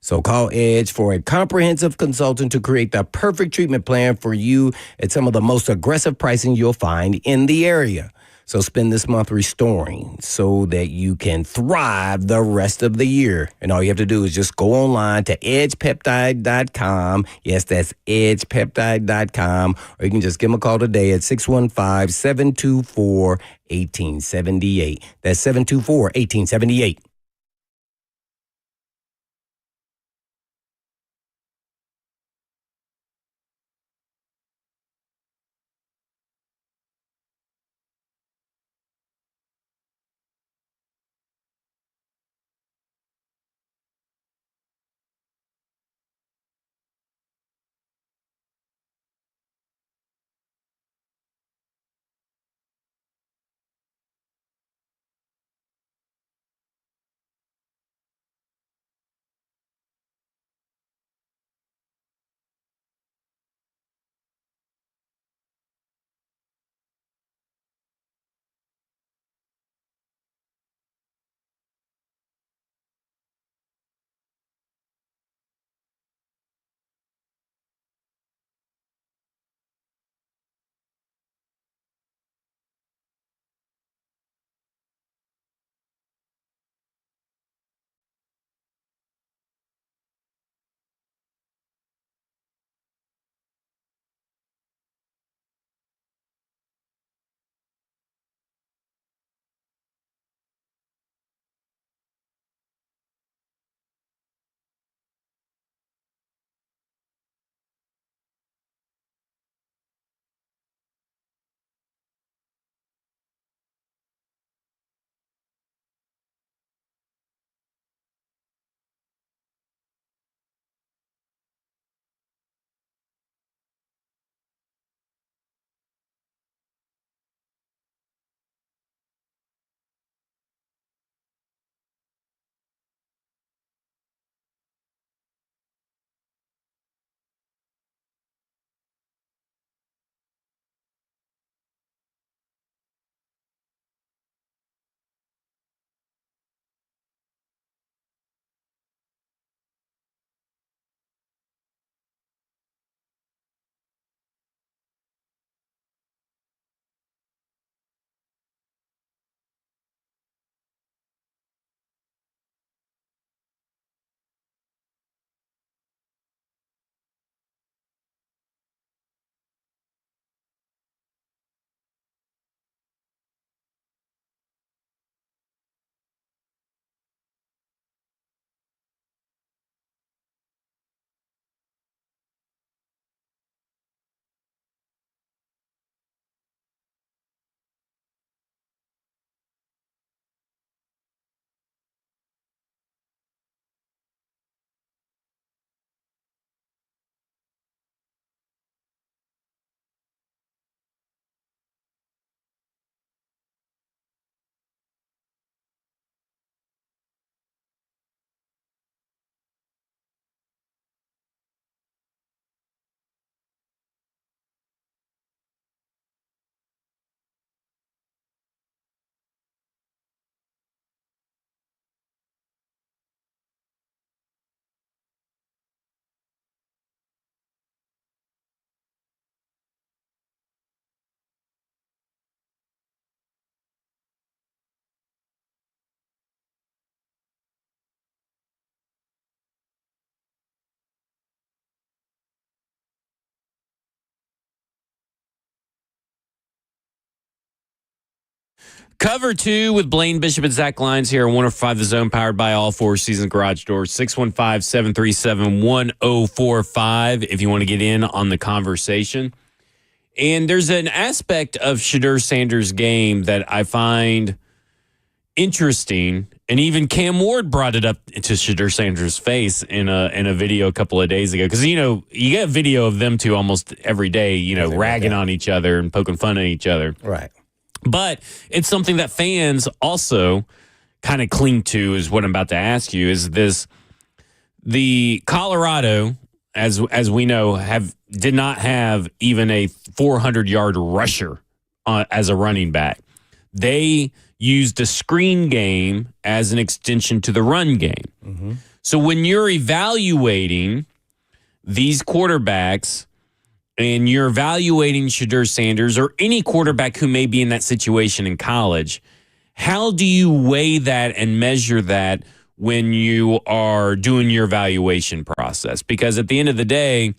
So call Edge for a comprehensive consultant to create the perfect treatment plan for you at some of the most aggressive pricing you'll find in the area. So spend this month restoring so that you can thrive the rest of the year. And all you have to do is just go online to edgepeptide.com. Yes, that's edgepeptide.com. Or you can just give them a call today at 615-724-1878. That's 724-1878. Cover 2 with Blaine Bishop and Zach Lyons here on 105 The Zone, powered by All Four Seasons Garage Doors. 615-737-1045 if you want to get in on the conversation. And there's an aspect of Shedeur Sanders' game that I find interesting, and even Cam Ward brought it up to Shedeur Sanders' face in a video a couple of days ago. Because, you get a video of them two almost every day, ragging on each other and poking fun at each other. Right. But it's something that fans also kind of cling to, is what I'm about to ask you, is the Colorado, as we know, did not have even a 400-yard rusher as a running back. They used a screen game as an extension to the run game. Mm-hmm. So when you're evaluating these quarterbacks and you're evaluating Shedeur Sanders or any quarterback who may be in that situation in college, how do you weigh that and measure that when you are doing your evaluation process? Because at the end of the day,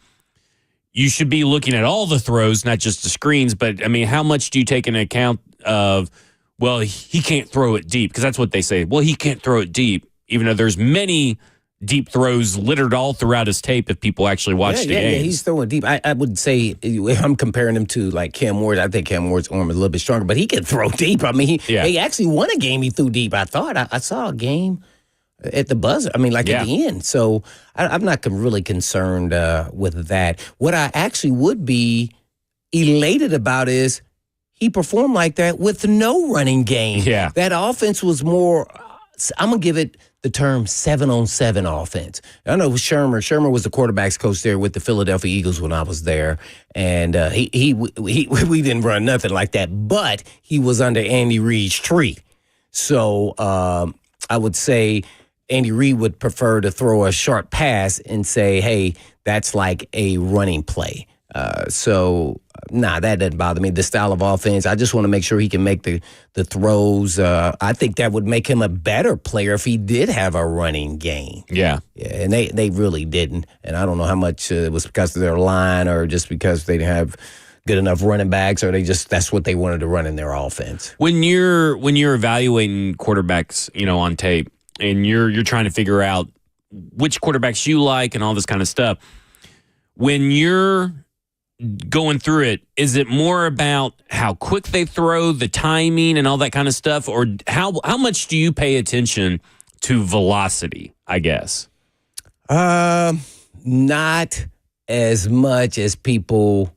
you should be looking at all the throws, not just the screens. But, how much do you take into account of, well, he can't throw it deep? Because that's what they say. Well, he can't throw it deep, even though there's many deep throws littered all throughout his tape if people actually watch the games. Yeah, he's throwing deep. I would say, if I'm comparing him to like Cam Ward, I think Cam Ward's arm is a little bit stronger, but he can throw deep. He actually won a game he threw deep. I thought I saw a game at the buzzer. At the end. So I'm not really concerned with that. What I actually would be elated about is he performed like that with no running game. Yeah. That offense was more, I'm going to give it the term 7-on-7 offense. I know Shermer was the quarterback's coach there with the Philadelphia Eagles when I was there. And we didn't run nothing like that, but he was under Andy Reid's tree. So I would say Andy Reid would prefer to throw a short pass and say, hey, that's like a running play. That doesn't bother me. The style of offense, I just want to make sure he can make the throws. I think that would make him a better player if he did have a running game. Yeah. And they really didn't. And I don't know how much it was because of their line or just because they didn't have good enough running backs, or that's what they wanted to run in their offense. When you're evaluating quarterbacks, on tape, and you're trying to figure out which quarterbacks you like and all this kind of stuff, when you're going through it, is it more about how quick they throw, the timing, and all that kind of stuff, or how much do you pay attention to velocity, I guess? Not as much as people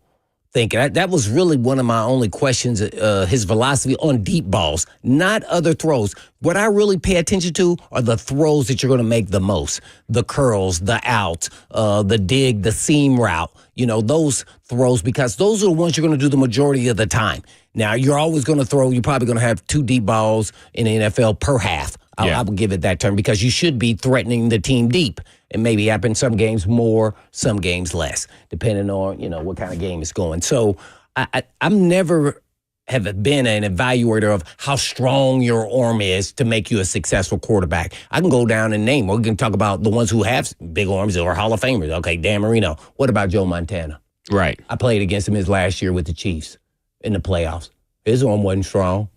think. That was really one of my only questions, his velocity on deep balls, not other throws. What I really pay attention to are the throws that you're going to make the most. The curls, the out, the dig, the seam route. Those throws, because those are the ones you're going to do the majority of the time. Now, you're always going to throw, you're probably going to have 2 deep balls in the NFL per half. I will give it that term, because you should be threatening the team deep. It maybe happen some games more, some games less, depending on, what kind of game it's going. So I'm never have been an evaluator of how strong your arm is to make you a successful quarterback. I can go down and name. We can talk about the ones who have big arms or Hall of Famers. Okay, Dan Marino. What about Joe Montana? Right. I played against him his last year with the Chiefs in the playoffs. His arm wasn't strong,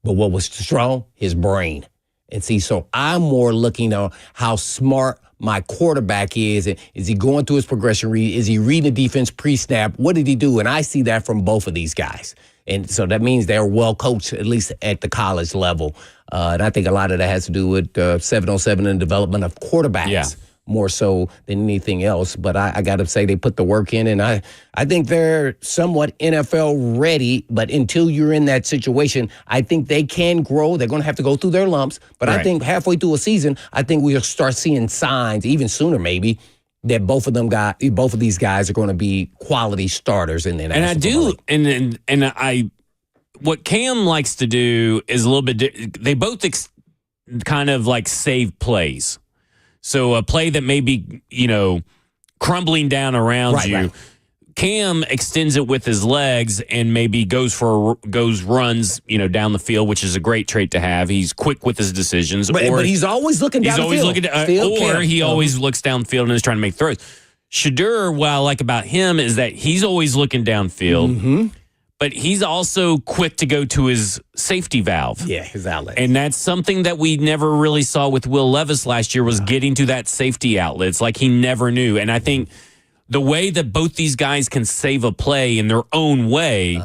but what was strong? His brain. And see, so I'm more looking at how smart my quarterback is. Is he going through his progression read? Is he reading the defense pre-snap? What did he do? And I see that from both of these guys. And so that means they're well coached, at least at the college level. And I think a lot of that has to do with 7-on-7 and development of quarterbacks more so than anything else. But I got to say they put the work in, and I think they're somewhat NFL ready. But until you're in that situation, I think they can grow. They're going to have to go through their lumps. But I think halfway through a season, I think we'll start seeing signs, even sooner maybe, that both of these guys are going to be quality starters in the National League. And what Cam likes to do is a little bit. They both kind of like save plays. So a play that may be, crumbling down around you. Right. Cam extends it with his legs and maybe runs, down the field, which is a great trait to have. He's quick with his decisions. But he's always looking down the field. He always looks downfield and is trying to make throws. Shedeur, what I like about him is that he's always looking downfield. Mm-hmm. but he's also quick to go to his safety valve. Yeah, his outlet. And that's something that we never really saw with Will Levis last year was getting to that safety outlet. It's like he never knew. And I think the way that both these guys can save a play in their own way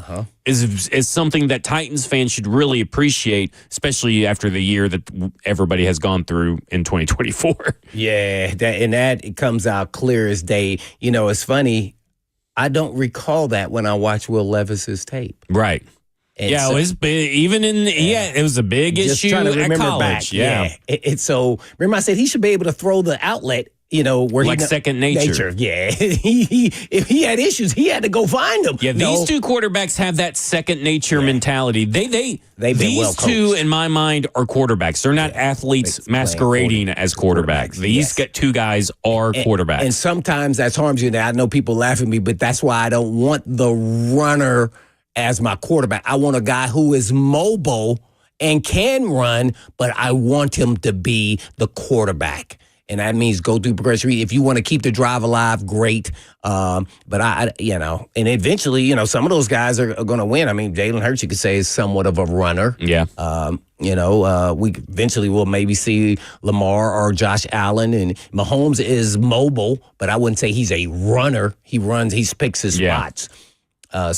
is something that Titans fans should really appreciate, especially after the year that everybody has gone through in 2024. Yeah, that it comes out clear as day. You know, it's funny. I don't recall that when I watch Will Levis's tape. Right. And yeah, so, it was big, even in it was a big just issue trying to at remember college. back. Yeah. So remember I said he should be able to throw the outlet, you know, where Like second nature. Yeah. If he had issues, he had to go find them. Yeah, these two quarterbacks have that second nature mentality. They've been well these two, coached. in my mind, are quarterbacks. They're not athletes masquerading as quarterbacks. These two guys are quarterbacks. And sometimes that harms you. Now I know people laugh at me, but that's why I don't want the runner as my quarterback. I want a guy who is mobile and can run, but I want him to be the quarterback. And that means go through progression. If you want to keep the drive alive, great. But and eventually, some of those guys are going to win. I mean, Jalen Hurts, you could say, is somewhat of a runner. Yeah. We eventually will maybe see Lamar or Josh Allen, and Mahomes is mobile, but I wouldn't say he's a runner. He runs, he picks his spots. I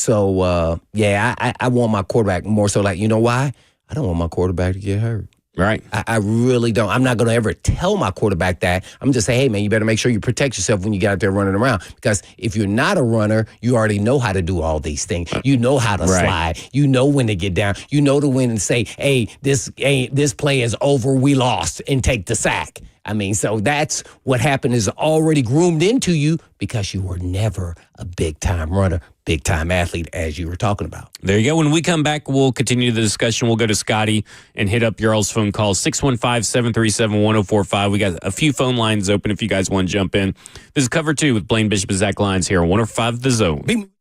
want my quarterback more so like, you know why? I don't want my quarterback to get hurt. Right. I really don't. I'm not going to ever tell my quarterback that. I'm just say, hey, man, you better make sure you protect yourself when you get out there running around. Because if you're not a runner, you already know how to do all these things. You know how to slide. You know when to get down. You know to win and say, hey, this play is over. We lost, and take the sack. I mean, so that's what happened is already groomed into you because you were never a big-time runner, big-time athlete, as you were talking about. There you go. When we come back, we'll continue the discussion. We'll go to Scotty and hit up your all's phone call, 615-737-1045. We got a few phone lines open if you guys want to jump in. This is Cover 2 with Blaine Bishop and Zach Lyons here on 105 The Zone.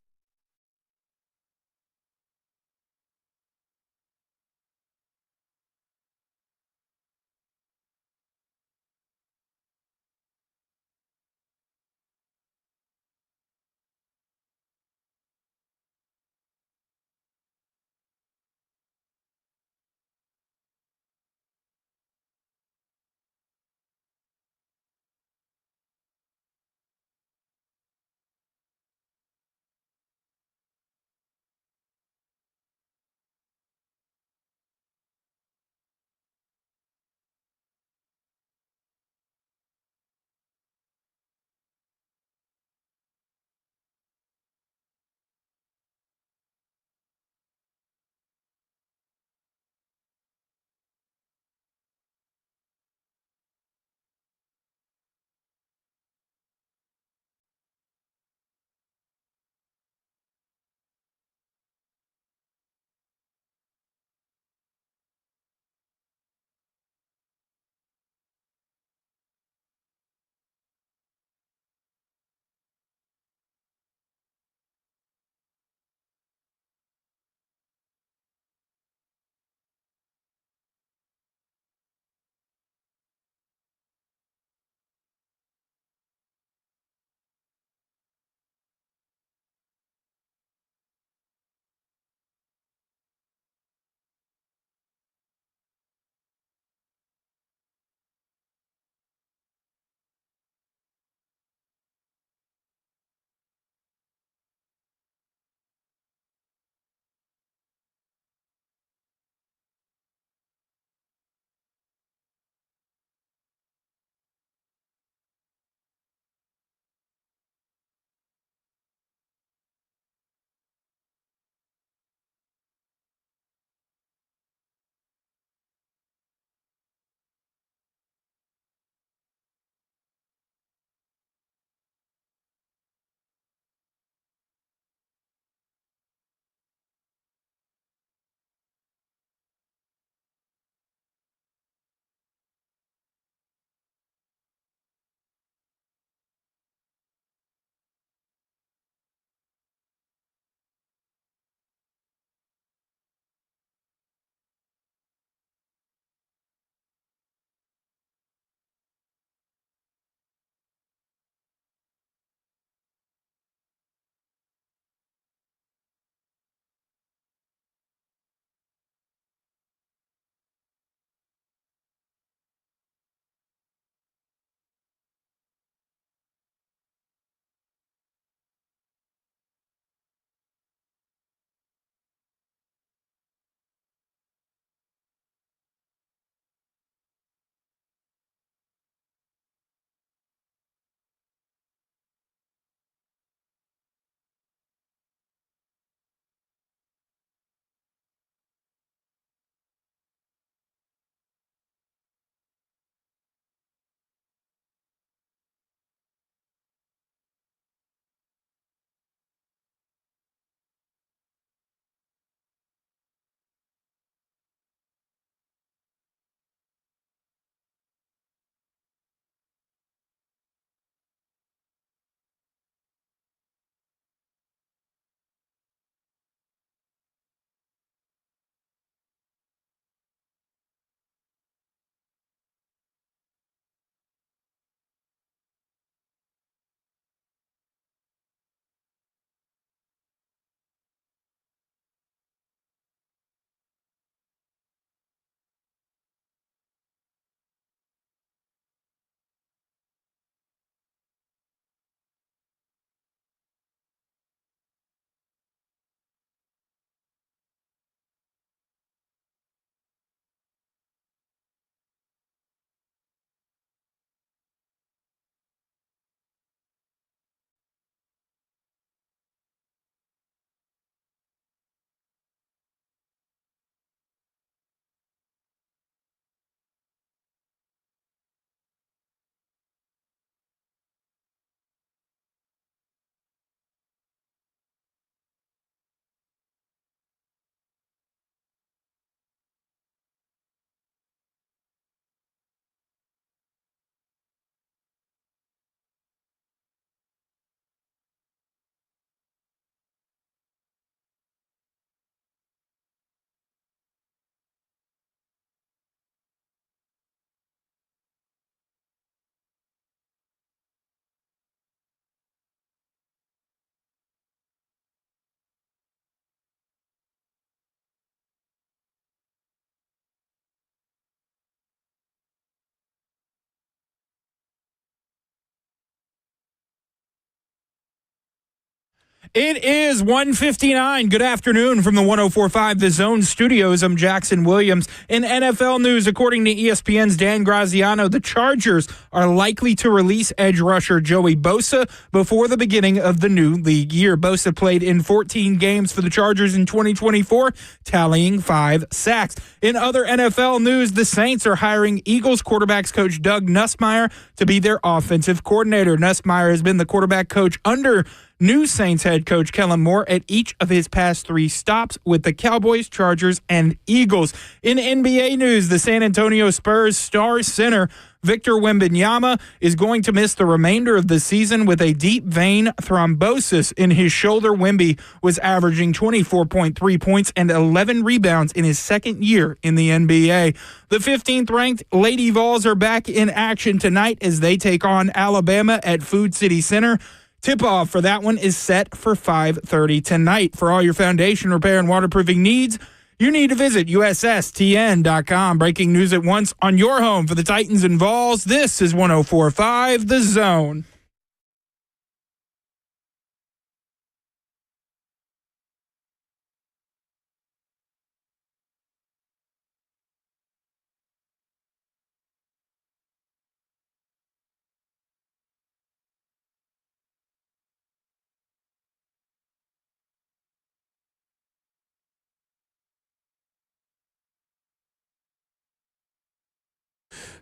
It is 1:59. Good afternoon from the 104.5 The Zone studios. I'm Jackson Williams. In NFL news, according to ESPN's Dan Graziano, the Chargers are likely to release edge rusher Joey Bosa before the beginning of the new league year. Bosa played in 14 games for the Chargers in 2024, tallying 5 sacks. In other NFL news, the Saints are hiring Eagles quarterbacks coach Doug Nussmeier to be their offensive coordinator. Nussmeier has been the quarterback coach under new Saints head coach Kellen Moore at each of his past 3 stops with the Cowboys, Chargers, and Eagles. In NBA news, the San Antonio Spurs star center Victor Wembanyama is going to miss the remainder of the season with a deep vein thrombosis in his shoulder. Wemby was averaging 24.3 points and 11 rebounds in his second year in the NBA. The 15th-ranked Lady Vols are back in action tonight as they take on Alabama at Food City Center. Tip-off for that one is set for 5:30 tonight. For all your foundation repair and waterproofing needs, you need to visit USSTN.com. Breaking news at once on your home for the Titans and Vols. This is 104.5 The Zone.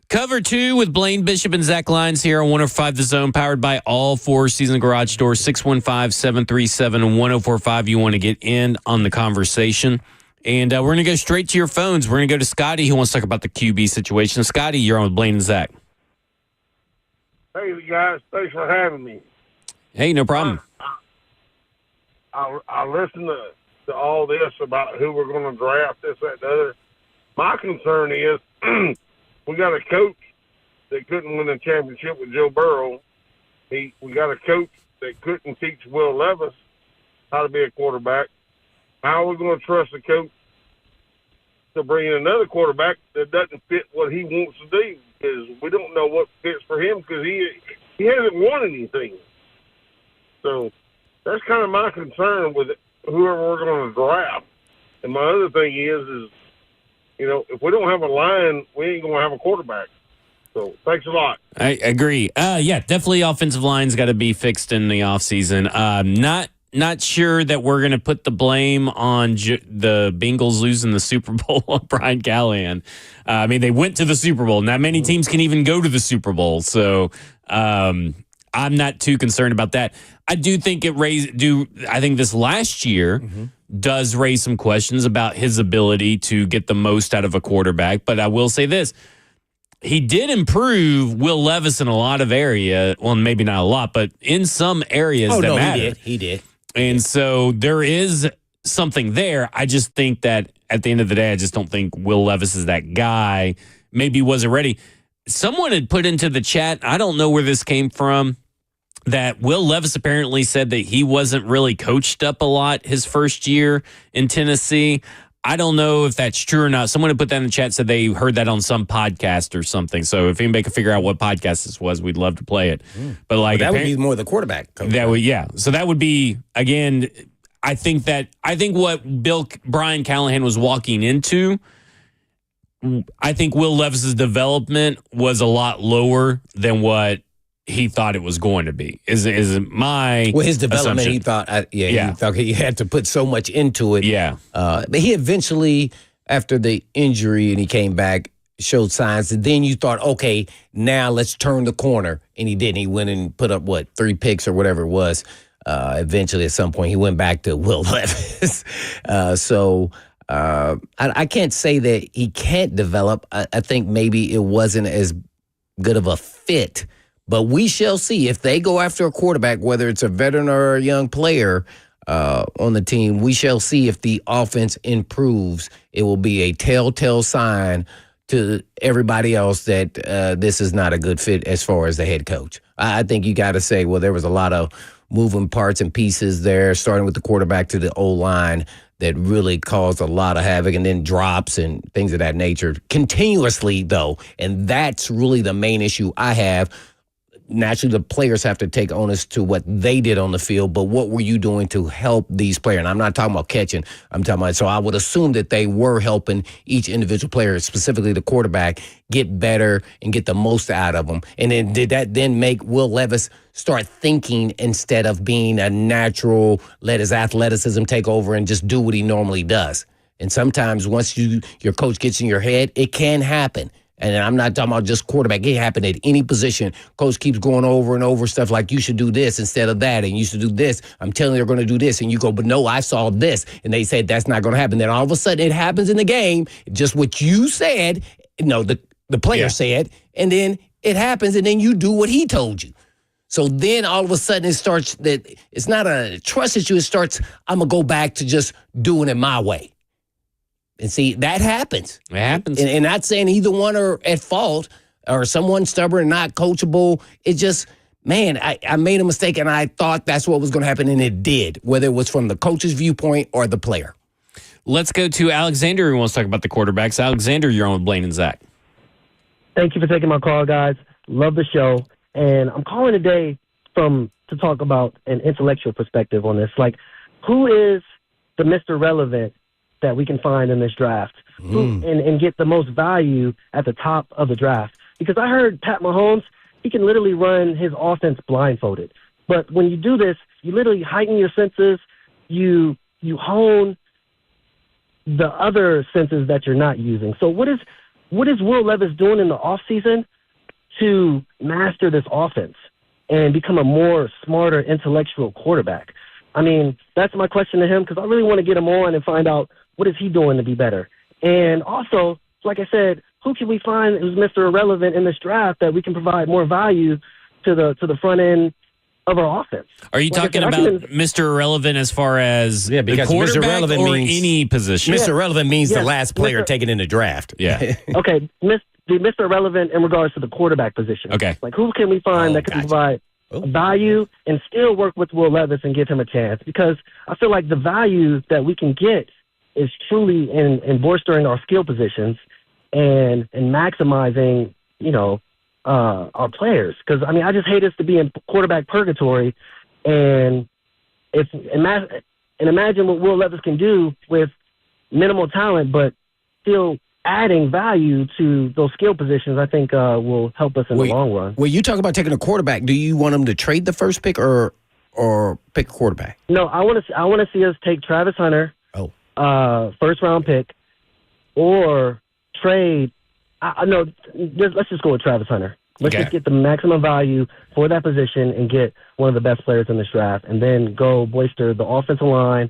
Cover 2 with Blaine Bishop and Zach Lyons here on 105 The Zone, powered by all 4 Season Garage Doors, 615-737-1045. You want to get in on the conversation. And we're going to go straight to your phones. We're going to go to Scotty, who wants to talk about the QB situation. Scotty, you're on with Blaine and Zach. Hey, guys. Thanks for having me. Hey, no problem. I listened to all this about who we're going to draft, this, that, and the other. My concern is we got a coach that couldn't win a championship with Joe Burrow. We got a coach that couldn't teach Will Levis how to be a quarterback. How are we going to trust a coach to bring in another quarterback that doesn't fit what he wants to do? Because we don't know what fits for him because he hasn't won anything. So that's kind of my concern with whoever we're going to draft. And my other thing is if we don't have a line, we ain't going to have a quarterback. So thanks a lot. I agree. Yeah, definitely offensive line's got to be fixed in the offseason. Not sure that we're going to put the blame on the Bengals losing the Super Bowl on Brian Callahan. I mean, they went to the Super Bowl. Not many teams can even go to the Super Bowl. So I'm not too concerned about that. I do think I think this last year does raise some questions about his ability to get the most out of a quarterback. But I will say this. He did improve Will Levis in a lot of areas. Well, maybe not a lot, but in some areas matter. He did. And so there is something there. I just think that at the end of the day, I just don't think Will Levis is that guy. Maybe he wasn't ready. Someone had put into the chat, I don't know where this came from, that Will Levis apparently said that he wasn't really coached up a lot his first year in Tennessee. I don't know if that's true or not. Someone had put that in the chat, said they heard that on some podcast or something. So if anybody could figure out what podcast this was, we'd love to play it. But that would be more the quarterback coach. So that would be, again, I think what Brian Callahan was walking into, I think Will Levis's development was a lot lower than what he thought it was going to be. Is my his development? assumption. He thought, he thought he had to put so much into it. Yeah, but he eventually, after the injury, and he came back, showed signs. And then you thought, okay, now let's turn the corner, and he didn't. He went and put up 3 picks or whatever it was. Eventually, at some point, he went back to Will Levis. I can't say that he can't develop. I think maybe it wasn't as good of a fit. But we shall see if they go after a quarterback, whether it's a veteran or a young player on the team. We shall see if the offense improves. It will be a telltale sign to everybody else that this is not a good fit as far as the head coach. I think you got to say, well, there was a lot of moving parts and pieces there, starting with the quarterback to the O-line, that really caused a lot of havoc, and then drops and things of that nature continuously, though. And that's really the main issue I have. naturally the players have to take onus to what they did on the field, but what were you doing to help these players? And I'm not talking about catching. I'm talking about, so I would assume that they were helping each individual player, specifically the quarterback, get better and get the most out of them. And then did that then make Will Levis start thinking instead of being a natural, let his athleticism take over and just do what he normally does? And sometimes once your coach gets in your head, it can happen. And I'm not talking about just quarterback. It happened at any position. Coach keeps going over and over stuff like you should do this instead of that, and you should do this. I'm telling you they're going to do this. And you go, but no, I saw this. And they said that's not going to happen. Then all of a sudden it happens in the game, just what you said, the player said, and then it happens, and then you do what he told you. So then all of a sudden it starts that it's not a trust issue. It starts, I'm going to go back to just doing it my way. And see, that happens. It happens. And not saying either one are at fault or someone stubborn and not coachable. It just, man, I made a mistake and I thought that's what was going to happen, and it did, whether it was from the coach's viewpoint or the player. Let's go to Alexander, who wants to talk about the quarterbacks. Alexander, you're on with Blaine and Zach. Thank you for taking my call, guys. Love the show. And I'm calling today to talk about an intellectual perspective on this. Like, who is the Mr. Relevant that we can find in this draft and get the most value at the top of the draft? Because I heard Pat Mahomes, he can literally run his offense blindfolded. But when you do this, you literally heighten your senses. You hone the other senses that you're not using. So what is Will Levis doing in the offseason to master this offense and become a more smarter intellectual quarterback? I mean, that's my question to him, because I really want to get him on and find out what is he doing to be better. And also, like I said, who can we find who's Mr. Irrelevant in this draft that we can provide more value to the front end of our offense? Are you talking about Mr. Irrelevant as far as the quarterback or any position? Mr. Irrelevant means the last player taken in the draft. Yeah. Okay, Mr. Irrelevant in regards to the quarterback position. Okay. Like, who can we find that can provide value and still work with Will Levis and give him a chance? Because I feel like the value that we can get is truly in bolstering our skill positions and maximizing, our players. Because, I mean, I just hate us to be in quarterback purgatory. And imagine what Will Levis can do with minimal talent, but still adding value to those skill positions. I think will help us in the long run. When you talk about taking a quarterback, do you want him to trade the first pick or pick a quarterback? No, I want to see us take Travis Hunter, first round pick, or trade. Let's just go with Travis Hunter. Let's just get the maximum value for that position and get one of the best players in this draft, and then go bolster the offensive line,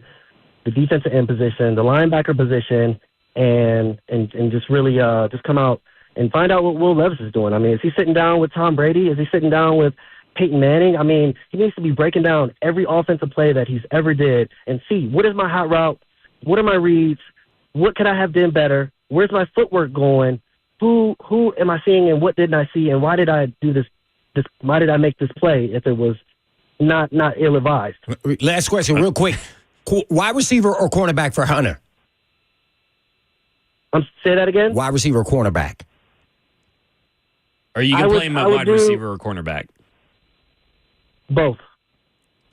the defensive end position, the linebacker position, and just really just come out and find out what Will Levis is doing. I mean, is he sitting down with Tom Brady? Is he sitting down with Peyton Manning? I mean, he needs to be breaking down every offensive play that he's ever did and see, what is my hot route? What are my reads? What could I have done better? Where's my footwork going? Who am I seeing, and what didn't I see, and why did I do this? Why did I make this play if it was not ill-advised? Last question, real quick. Wide receiver or cornerback for Hunter? Say that again? Wide receiver or cornerback? Are you going to play him at wide receiver or cornerback? Both.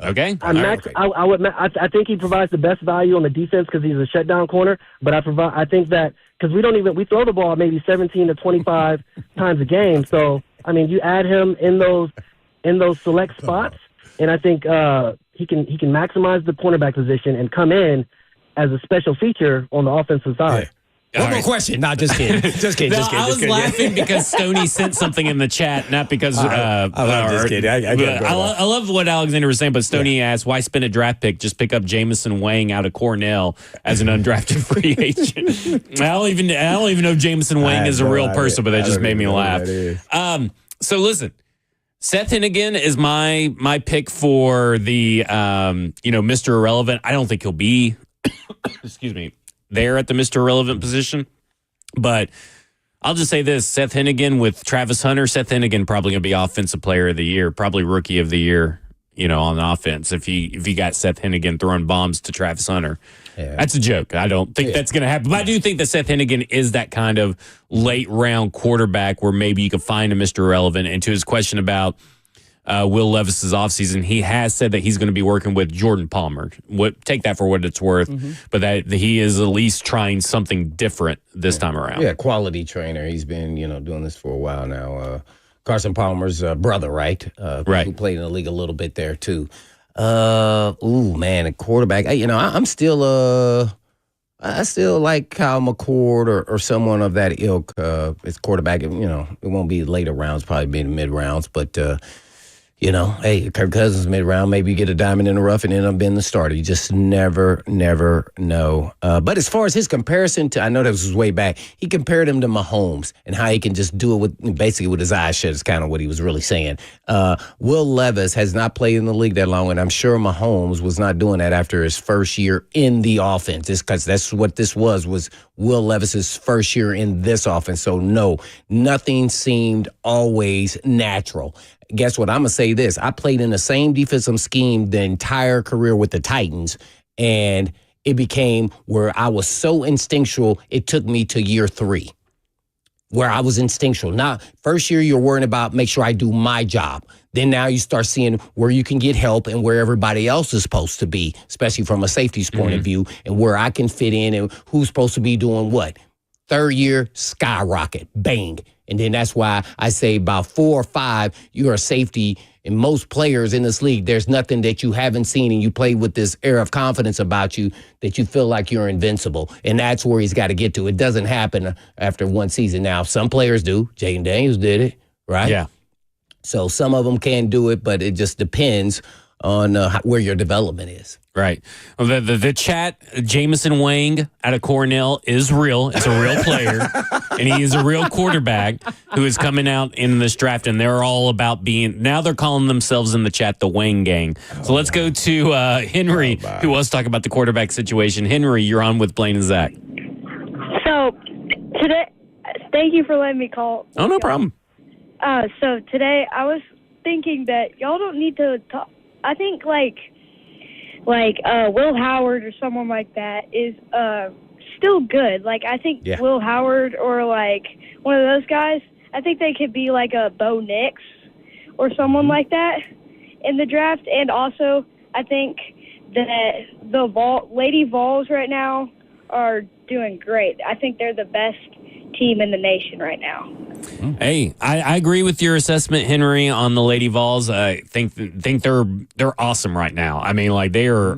Okay. I think he provides the best value on the defense because he's a shutdown corner. But I think that because we throw the ball maybe 17 to 25 times a game. So I mean, you add him in those select spots, and I think he can maximize the cornerback position and come in as a special feature on the offensive side. Yeah. One more question. No, just kidding. Just kidding. I was laughing because Stoney sent something in the chat, not because. I'm just kidding. I love what Alexander was saying, but Stoney asked, "Why spend a draft pick? Just pick up Jamison Wang out of Cornell as an undrafted free agent." I don't even know Jamison Wang is a real person, but that just made me laugh. So listen, Seth Hennigan is my pick for the Mr. Irrelevant. I don't think he'll be. Excuse me. There at the Mr. Irrelevant position. But I'll just say this, Seth Hennigan with Travis Hunter, Seth Hennigan probably going to be Offensive Player of the Year, probably Rookie of the Year, on offense if you got Seth Hennigan throwing bombs to Travis Hunter. Yeah. That's a joke. I don't think that's going to happen. But I do think that Seth Hennigan is that kind of late-round quarterback where maybe you could find a Mr. Irrelevant. And to his question about Will Levis's offseason, he has said that he's going to be working with Jordan Palmer. Take that for what it's worth, but that he is at least trying something different this time around. Yeah, quality trainer. He's been, doing this for a while now. Carson Palmer's brother, right? Right. Who played in the league a little bit there, too. A quarterback. I'm still I still like Kyle McCord or someone of that ilk. It's quarterback. It won't be later rounds, probably be in the mid rounds. But hey, Kirk Cousins mid round, maybe you get a diamond in the rough and end up being the starter. You just never know. But as far as his comparison to, I know this was way back. He compared him to Mahomes and how he can just do it with his eyes shut. Is kind of what he was really saying. Will Levis has not played in the league that long, and I'm sure Mahomes was not doing that after his first year in the offense. Because that's what this was Will Levis's first year in this offense. So no, nothing seemed always natural. Guess what? I'm going to say this. I played in the same defensive scheme the entire career with the Titans, and it became where I was so instinctual, it took me to year 3, where I was instinctual. Now, first year, you're worrying about make sure I do my job. Then now you start seeing where you can get help and where everybody else is supposed to be, especially from a safety's point of view, and where I can fit in and who's supposed to be doing what. Third year, skyrocket, bang. And then that's why I say about 4 or 5, you're a safety. And most players in this league, there's nothing that you haven't seen, and you play with this air of confidence about you that you feel like you're invincible. And that's where he's got to get to. It doesn't happen after one season. Now, some players do. Jaden Daniels did it, right? Yeah. So some of them can do it, but it just depends on where your development is. Right. Well, the chat, Jamison Wang out of Cornell is real. It's a real player, and he is a real quarterback who is coming out in this draft, and they're all about now they're calling themselves in the chat the Wang Gang. So let's go to Henry, who wants to talk about the quarterback situation. Henry, you're on with Blaine and Zach. So today, thank you for letting me call. Oh, no problem. So today I was thinking that y'all don't need to talk. I think like Will Howard or someone like that is still good. Like I think Will Howard or like one of those guys, I think they could be like a Bo Nix or someone like that in the draft. And also I think that the Lady Vols right now are doing great. I think they're the best team in the nation right now. Hey, I agree with your assessment, Henry, on the Lady Vols. I think they're awesome right now. I mean, like they're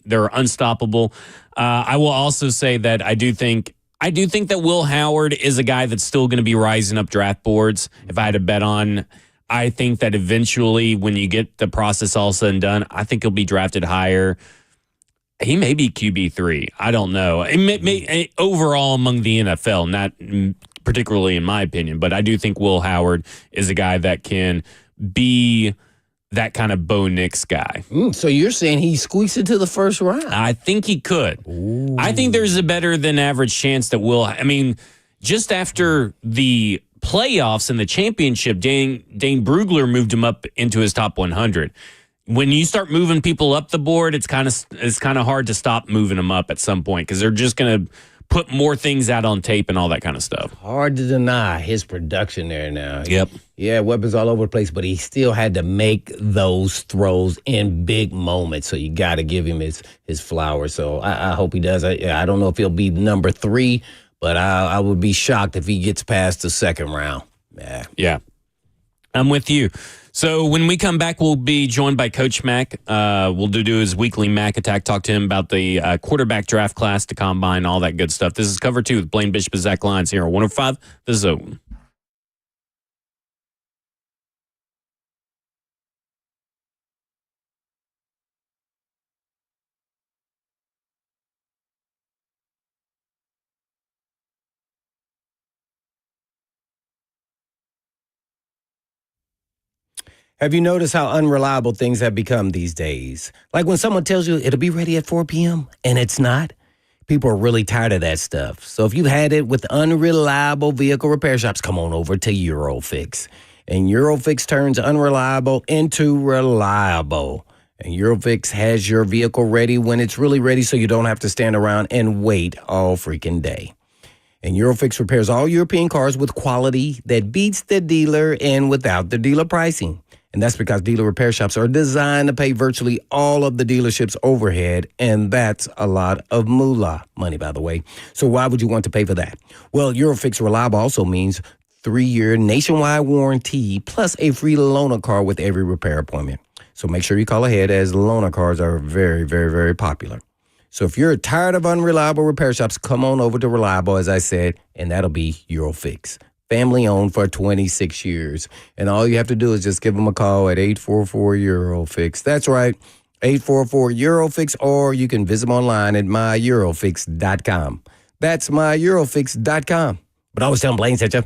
unstoppable. I will also say that I do think that Will Howard is a guy that's still going to be rising up draft boards. If I had to bet on, I think that eventually, when you get the process all said and done, I think he'll be drafted higher. He may be QB3. I don't know. It may overall among the NFL, not particularly in my opinion, but I do think Will Howard is a guy that can be that kind of Bo Nix guy. So you're saying he squeaks into the first round? I think he could. Ooh. I think there's a better than average chance that just after the playoffs and the championship, Dane Brugler moved him up into his top 100. When you start moving people up the board, it's kind of hard to stop moving them up at some point because they're just going to put more things out on tape and all that kind of stuff. Hard to deny his production there now. Yep. Yeah, weapons all over the place, but he still had to make those throws in big moments. So you got to give him his flowers. So I hope he does. I don't know if he'll be number 3, but I would be shocked if he gets past the second round. Yeah. I'm with you. So when we come back, we'll be joined by Coach Mack. We'll do his weekly Mack Attack, talk to him about the quarterback draft class, the combine, all that good stuff. This is Cover 2 with Blaine Bishop and Zach Lyons here on 105 The Zone. Have you noticed how unreliable things have become these days? Like when someone tells you it'll be ready at 4 p.m. and it's not. People are really tired of that stuff. So if you've had it with unreliable vehicle repair shops, come on over to Eurofix. And Eurofix turns unreliable into reliable. And Eurofix has your vehicle ready when it's really ready so you don't have to stand around and wait all freaking day. And Eurofix repairs all European cars with quality that beats the dealer and without the dealer pricing. And that's because dealer repair shops are designed to pay virtually all of the dealership's overhead, and that's a lot of moolah money, by the way. So why would you want to pay for that? Well, Eurofix Reliable also means 3-year nationwide warranty plus a free loaner car with every repair appointment. So make sure you call ahead, as loaner cars are very, very, very popular. So if you're tired of unreliable repair shops, come on over to Reliable, as I said, and that'll be Eurofix. Family owned for 26 years. And all you have to do is just give them a call at 844-EUROFIX. That's right, 844-EUROFIX, or you can visit them online at myEurofix.com. That's myEurofix.com. But always tell them Blaine sent you.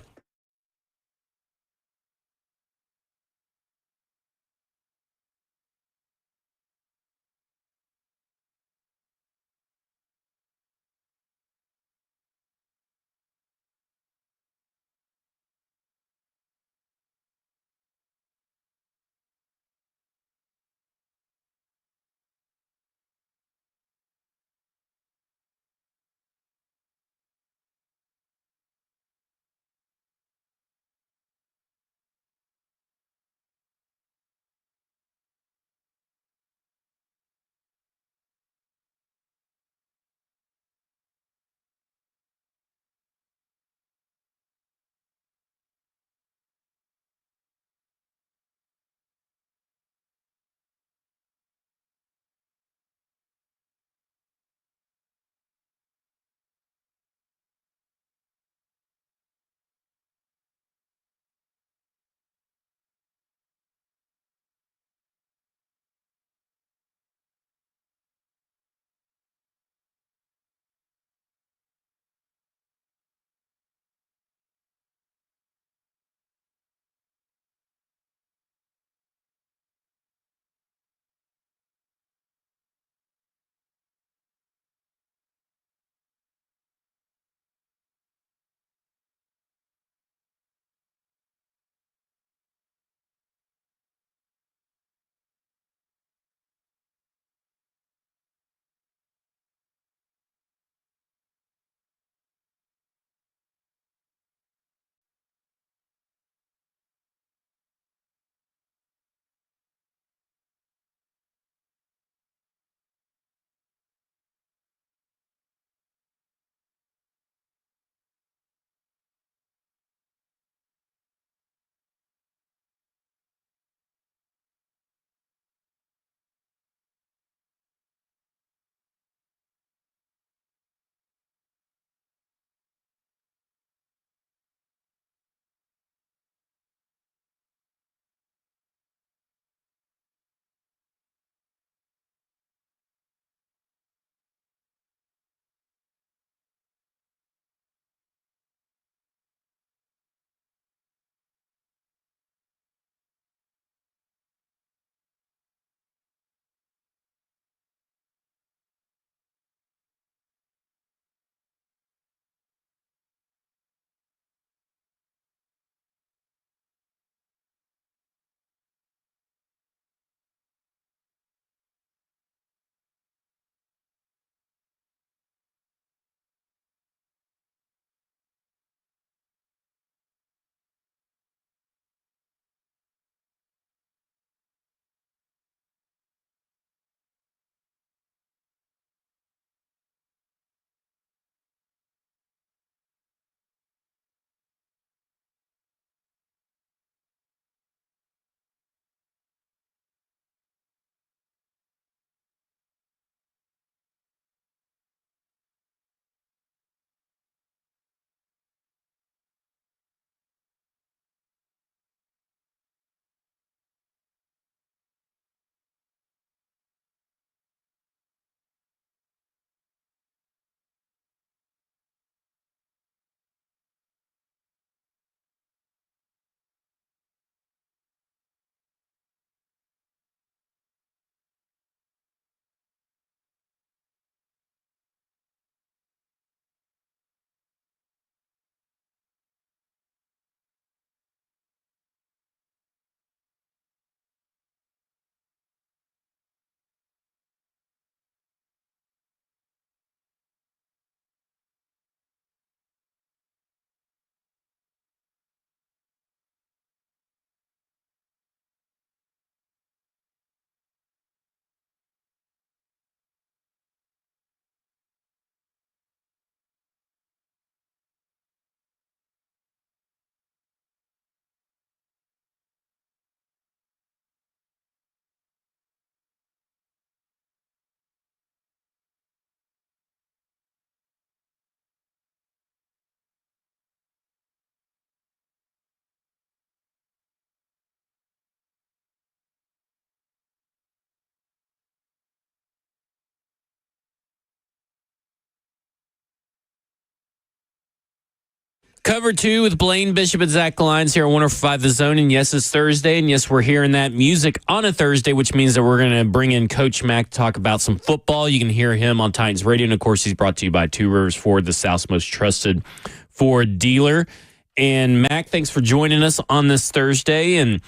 Cover 2 with Blaine Bishop and Zach Lyons here on 105 The Zone. And yes, it's Thursday. And yes, we're hearing that music on a Thursday, which means that we're going to bring in Coach Mack to talk about some football. You can hear him on Titans Radio. And of course, he's brought to you by Two Rivers Ford, the South's most trusted Ford dealer. And Mack, thanks for joining us on this Thursday. And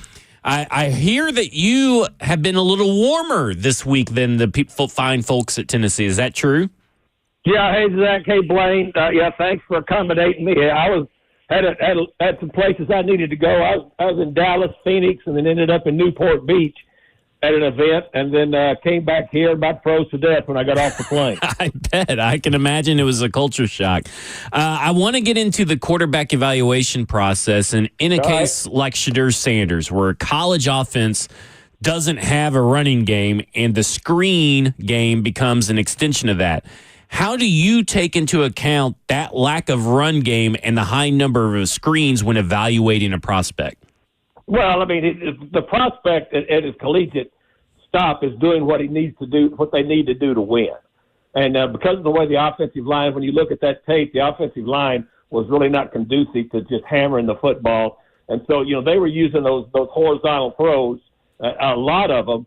I hear that you have been a little warmer this week than the fine folks at Tennessee. Is that true? Yeah, hey, Zach. Hey, Blaine. Yeah, thanks for accommodating me. I was had some places I needed to go. I was in Dallas, Phoenix, and then ended up in Newport Beach at an event, and then came back here, about froze to death when I got off the plane. I bet. I can imagine it was a culture shock. I want to get into the quarterback evaluation process, and in a case like Shedeur Sanders, where a college offense doesn't have a running game, and the screen game becomes an extension of that. How do you take into account that lack of run game and the high number of screens when evaluating a prospect? Well, I mean, the prospect at his collegiate stop is doing what he needs to do, what they need to do to win. And because of the way the offensive line, when you look at that tape, the offensive line was really not conducive to just hammering the football. And so, they were using those horizontal throws, a lot of them.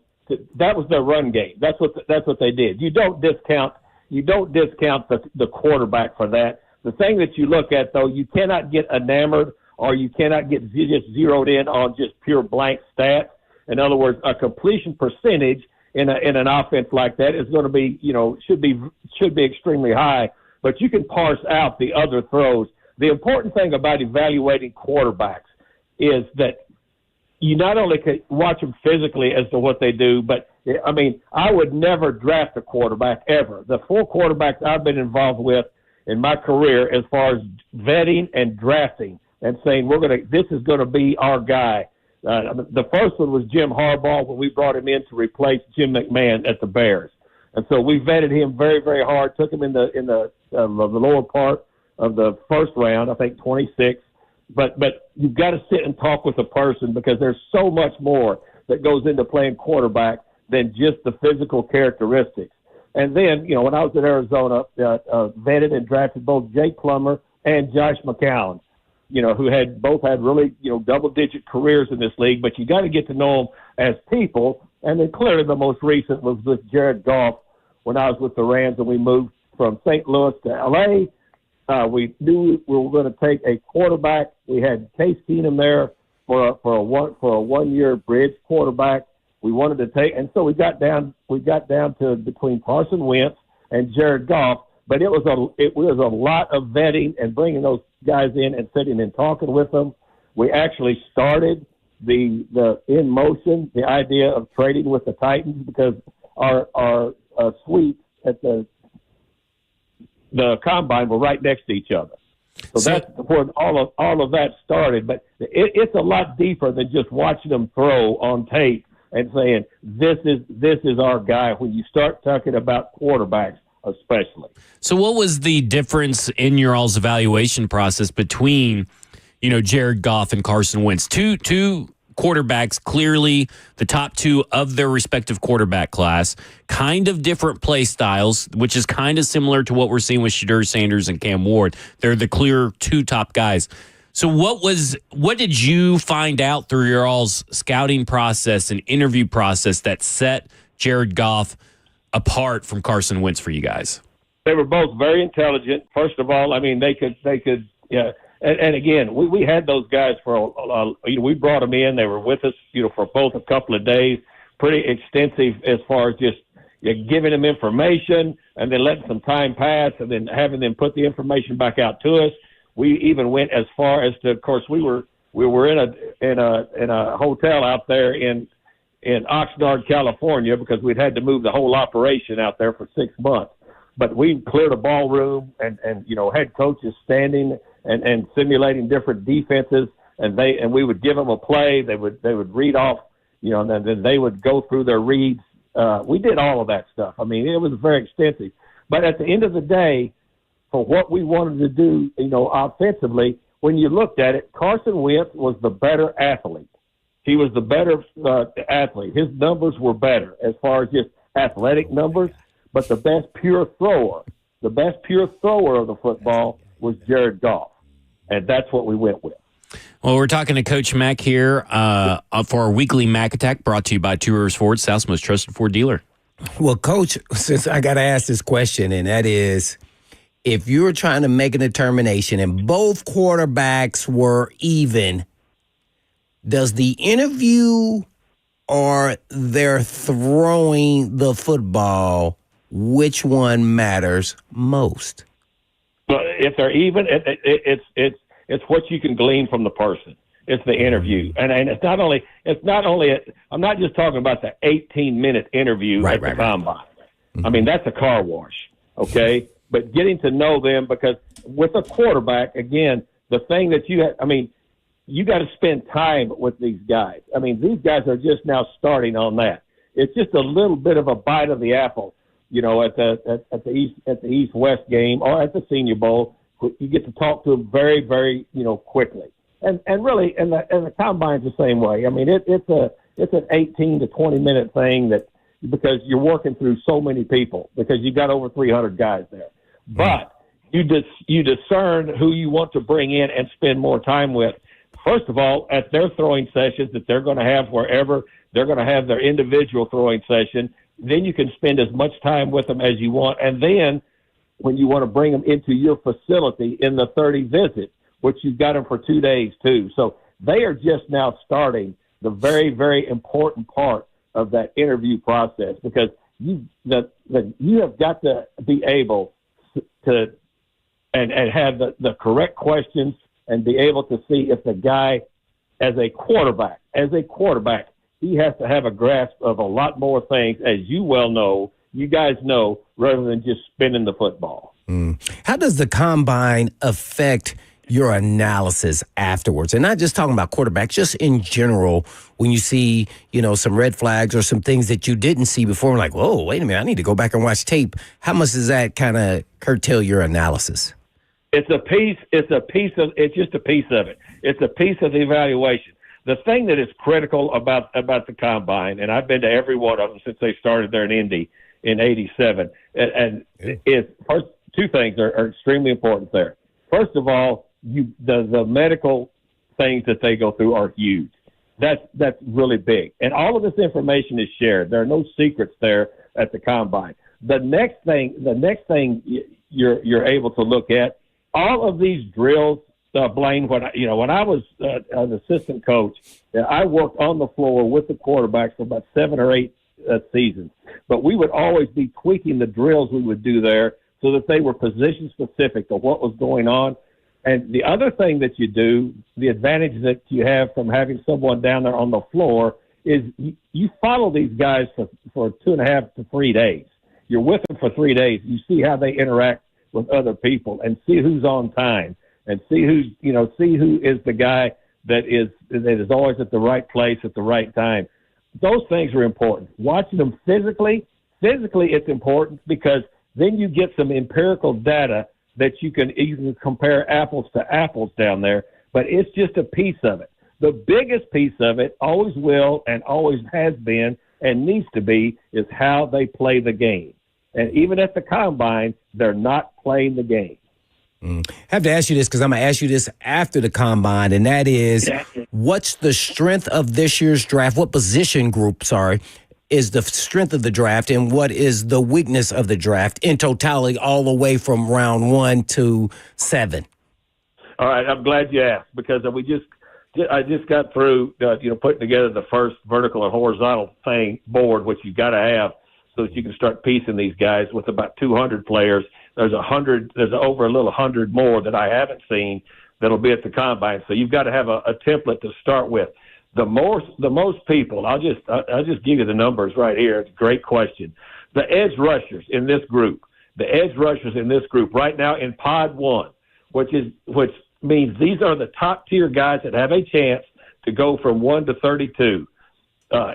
That was their run game. That's what they did. You don't discount the quarterback for that. The thing that you look at, though, you cannot get enamored or you cannot get just zeroed in on just pure blank stats. In other words, a completion percentage in an offense like that is going to be, should be extremely high. But you can parse out the other throws. The important thing about evaluating quarterbacks is that you not only can watch them physically as to what they do, but I mean, I would never draft a quarterback ever. The 4 quarterbacks I've been involved with in my career, as far as vetting and drafting and saying this is going to be our guy. The first one was Jim Harbaugh when we brought him in to replace Jim McMahon at the Bears, and so we vetted him very, very hard. Took him in the lower part of the first round, I think 26. But you've got to sit and talk with a person because there's so much more that goes into playing quarterback than just the physical characteristics. And then, when I was in Arizona, vetted and drafted both Jake Plummer and Josh McCown, who both had really, double-digit careers in this league. But you got to get to know them as people. And then clearly the most recent was with Jared Goff when I was with the Rams and we moved from St. Louis to L.A. We knew we were going to take a quarterback. We had Case Keenum there for a 1-year bridge quarterback. We wanted to take, and so we got down to between Carson Wentz and Jared Goff. But it was a lot of vetting and bringing those guys in and sitting and talking with them. We actually started the in motion, the idea of trading with the Titans because our suites at the combine were right next to each other. So that's where all of that started. But it's a lot deeper than just watching them throw on tape and saying, this is our guy when you start talking about quarterbacks especially. So what was the difference in your all's evaluation process between, Jared Goff and Carson Wentz? Two quarterbacks, clearly the top 2 of their respective quarterback class, kind of different play styles, which is kind of similar to what we're seeing with Shedeur Sanders and Cam Ward. They're the clear 2 top guys. So what did you find out through your all's scouting process and interview process that set Jared Goff apart from Carson Wentz for you guys? They were both very intelligent. First of all, I mean, they could, yeah. And again, we had those guys we brought them in. They were with us, for both a couple of days, pretty extensive as far as just giving them information and then letting some time pass and then having them put the information back out to us. We even went as far as to, of course, we were in a hotel out there in Oxnard, California, because we'd had to move the whole operation out there for 6 months. But we cleared a ballroom and had coaches standing and simulating different defenses, and we would give them a play. They would read off, and then they would go through their reads. We did all of that stuff. I mean, it was very extensive. But at the end of the day, for what we wanted to do, offensively, when you looked at it, Carson Wentz was the better athlete. He was the better athlete. His numbers were better as far as just athletic numbers, but the best pure thrower of the football was Jared Goff. and that's what we went with. Well, we're talking to Coach Mack here for our weekly Mack Attack, brought to you by Two Rivers Ford, South's most trusted Ford dealer. Well, Coach, since I got to ask this question, and that is, if you're trying to make a determination and both quarterbacks were even, does the interview or they're throwing the football, which one matters most? But if they're even, it's what you can glean from the person. It's the interview, and it's not only. I'm not just talking about the 18-minute interview at the combine. Mm-hmm. I mean, that's a car wash, okay? But getting to know them, because with a quarterback, again, the thing that you got to spend time with these guys. I mean, these guys are just now starting on that. It's just a little bit of a bite of the apple, you know, at the East-West game or at the Senior Bowl. You get to talk to them very, very, quickly. And really, and the combine's the same way. I mean, it's an 18 to 20 minute thing because you're working through so many people, because you got over 300 guys there. But you discern who you want to bring in and spend more time with. First of all, at their throwing sessions that they're going to have wherever they're going to have their individual throwing session, then you can spend as much time with them as you want. And then when you want to bring them into your facility in the 30 visit, which you've got them for 2 days too. So they are just now starting the very, very important part of that interview process, because you have got to be able to and have the correct questions and be able to see if the guy, as a quarterback, he has to have a grasp of a lot more things, as you well know, you guys know, rather than just spinning the football. How does the combine affect your analysis afterwards? And not just talking about quarterbacks, just in general, when you see, some red flags or some things that you didn't see before, like, whoa, wait a minute, I need to go back and watch tape. How much does that kind of curtail your analysis? It's just a piece of it. It's a piece of the evaluation. The thing that is critical about the combine, and I've been to every one of them since they started there in Indy in '87, and is first, two things are extremely important there. First of all, the medical things that they go through are huge. That's really big, and all of this information is shared. There are no secrets there at the combine. The next thing you're able to look at, all of these drills. Blaine, when I was an assistant coach, I worked on the floor with the quarterbacks for about 7 or 8 seasons. But we would always be tweaking the drills we would do there so that they were position specific to what was going on. And the other thing that you do, the advantage that you have from having someone down there on the floor, is you follow these guys for 2.5 to 3 days. You're with them for 3 days. You see how they interact with other people and see who's on time. And see who is the guy that is always at the right place at the right time. Those things are important. Watching them physically it's important, because then you get some empirical data that you can compare apples to apples down there. But it's just a piece of it. The biggest piece of it always will and always has been and needs to be is how they play the game. And even at the combine, they're not playing the game. I have to ask you this, because I'm going to ask you this after the combine, and that is, what's the strength of this year's draft? What position group, is the strength of the draft, and what is the weakness of the draft in totality, all the way from round 1 to 7? All right, I'm glad you asked, because I just got through putting together the first vertical and horizontal board, which you got to have so that you can start piecing these guys with about 200 players. There's over a little 100 more that I haven't seen that'll be at the combine. So you've got to have a template to start with. The most people, I'll just give you the numbers right here. It's a great question. The edge rushers in this group right now in pod 1, which means these are the top tier guys that have a chance to go from 1 to 32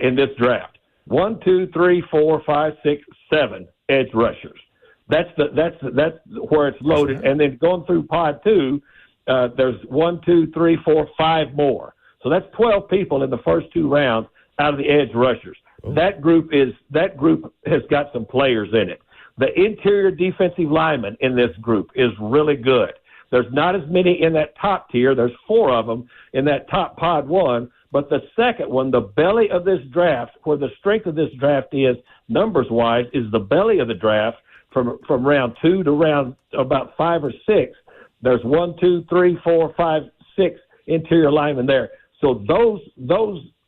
in this draft. 1, 2, 3, 4, 5, 6, 7 edge rushers. That's where it's loaded. And then going through pod 2, there's 1, 2, 3, 4, 5 more. So that's 12 people in the first 2 rounds out of the edge rushers. Oh. That group has got some players in it. The interior defensive lineman in this group is really good. There's not as many in that top tier. There's 4 of them in that top pod 1. But the second one, the belly of this draft, where the strength of this draft is numbers-wise, is the belly of the draft from round 2 to round about 5 or 6. There's 1, 2, 3, 4, 5, 6 interior linemen there. So those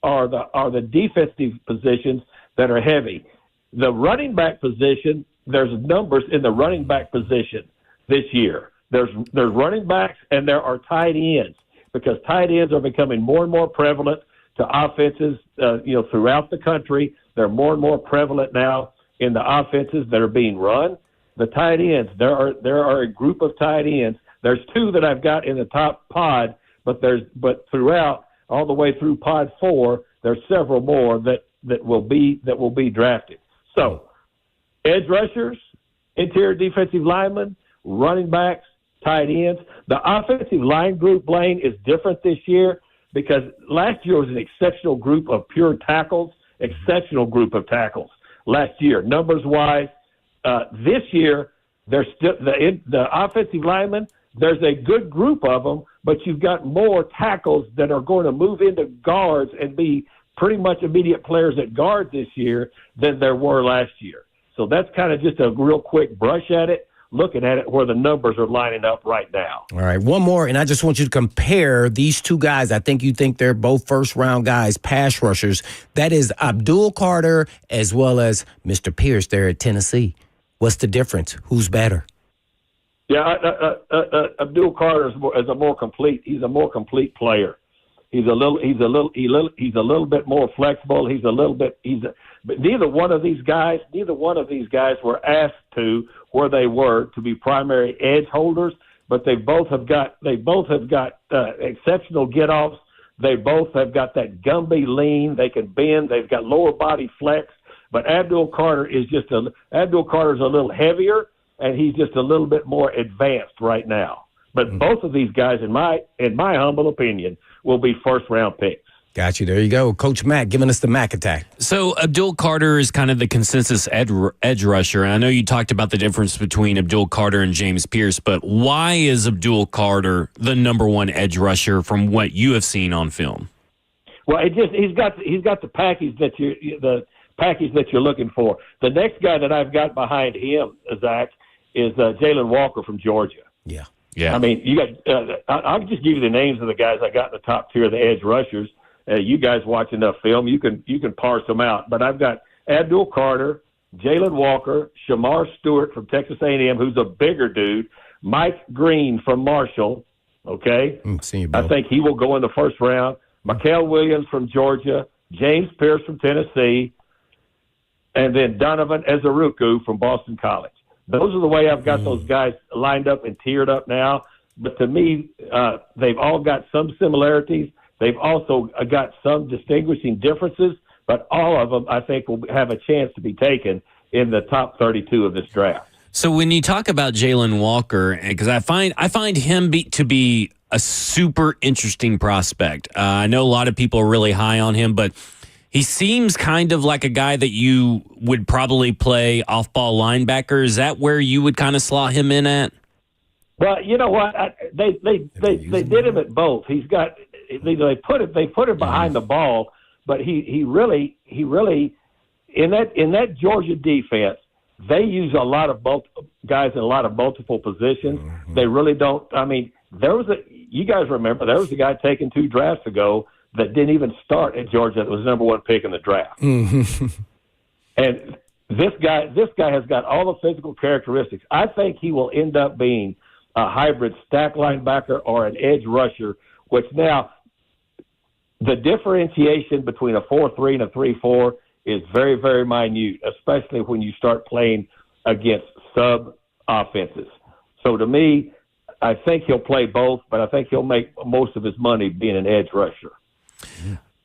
are the defensive positions that are heavy. The running back position, there's numbers in the running back position this year. There's running backs and there are tight ends, because tight ends are becoming more and more prevalent to offenses, throughout the country. They're more and more prevalent now in the offenses that are being run. The tight ends, there are a group of tight ends. There's 2 that I've got in the top pod, but throughout all the way through pod 4, there's several more that will be drafted. So, edge rushers, interior defensive linemen, running backs, tight ends. The offensive line group, Blaine, is different this year because last year was an exceptional group of pure tackles, last year, numbers-wise. This year, there's still the offensive linemen, there's a good group of them, but you've got more tackles that are going to move into guards and be pretty much immediate players at guard this year than there were last year. So that's kind of just a real quick brush at it, looking at it where the numbers are lining up right now. All right, one more, and I just want you to compare these 2 guys. I think you think they're both first-round guys, pass rushers. That is Abdul Carter as well as Mr. Pierce there at Tennessee. What's the difference? Who's better? Yeah, Abdul Carter is a more complete. He's a more complete player. He's a little bit more flexible. But neither one of these guys were asked to where they were to be primary edge holders. But they both have got exceptional get-offs. They both have got that Gumby lean. They can bend. They've got lower body flex. But Abdul Carter's a little heavier, and he's just a little bit more advanced right now. But both of these guys, in my humble opinion, will be first-round picks. Got you. There you go. Coach Mack giving us the Mack attack. So Abdul Carter is kind of the consensus edge rusher. And I know you talked about the difference between Abdul Carter and James Pierce, but why is Abdul Carter the number 1 edge rusher from what you have seen on film? Well, he's got the package that you're looking for. The next guy that I've got behind him, Zach, is Jalen Walker from Georgia. Yeah. I mean, you got. I'll just give you the names of the guys I got in the top tier of the edge rushers. You guys watch enough film, you can parse them out. But I've got Abdul Carter, Jalen Walker, Shamar Stewart from Texas A&M, who's a bigger dude, Mike Green from Marshall. Okay, I think he will go in the first round. Mikael Williams from Georgia, James Pierce from Tennessee, and then Donovan Ezeruku from Boston College. Those are the way I've got those guys lined up and tiered up now. But to me, they've all got some similarities. They've also got some distinguishing differences, but all of them, I think, will have a chance to be taken in the top 32 of this draft. So when you talk about Jalen Walker, because I find him to be a super interesting prospect. I know a lot of people are really high on him, but he seems kind of like a guy that you would probably play off-ball linebacker. Is that where you would kind of slot him in at? Well, you know what? They did him at both. He's got they put it behind the ball, but he really in that Georgia defense, they use a lot of guys in a lot of multiple positions. Mm-hmm. They really don't. I mean, you guys remember there was a guy taken 2 drafts ago that didn't even start at Georgia that was number 1 pick in the draft. Mm-hmm. And this guy has got all the physical characteristics. I think he will end up being a hybrid stack linebacker or an edge rusher, which now the differentiation between a 4-3 and a 3-4 is very, very minute, especially when you start playing against sub offenses. So to me, I think he'll play both, but I think he'll make most of his money being an edge rusher.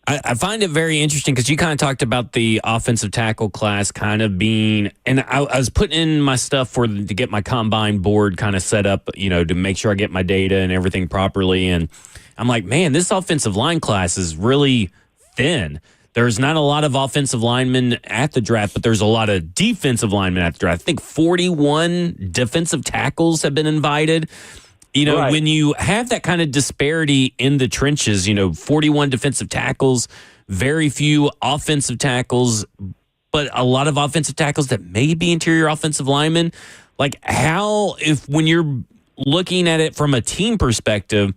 I find it very interesting because you kind of talked about the offensive tackle class kind of being, and I was putting in my stuff to get my combine board kind of set up, to make sure I get my data and everything properly. And I'm like, man, this offensive line class is really thin. There's not a lot of offensive linemen at the draft, but there's a lot of defensive linemen at the draft. I think 41 defensive tackles have been invited. You know, Right. when you have that kind of disparity in the trenches, 41 defensive tackles, very few offensive tackles, but a lot of offensive tackles that may be interior offensive linemen. Like when you're looking at it from a team perspective,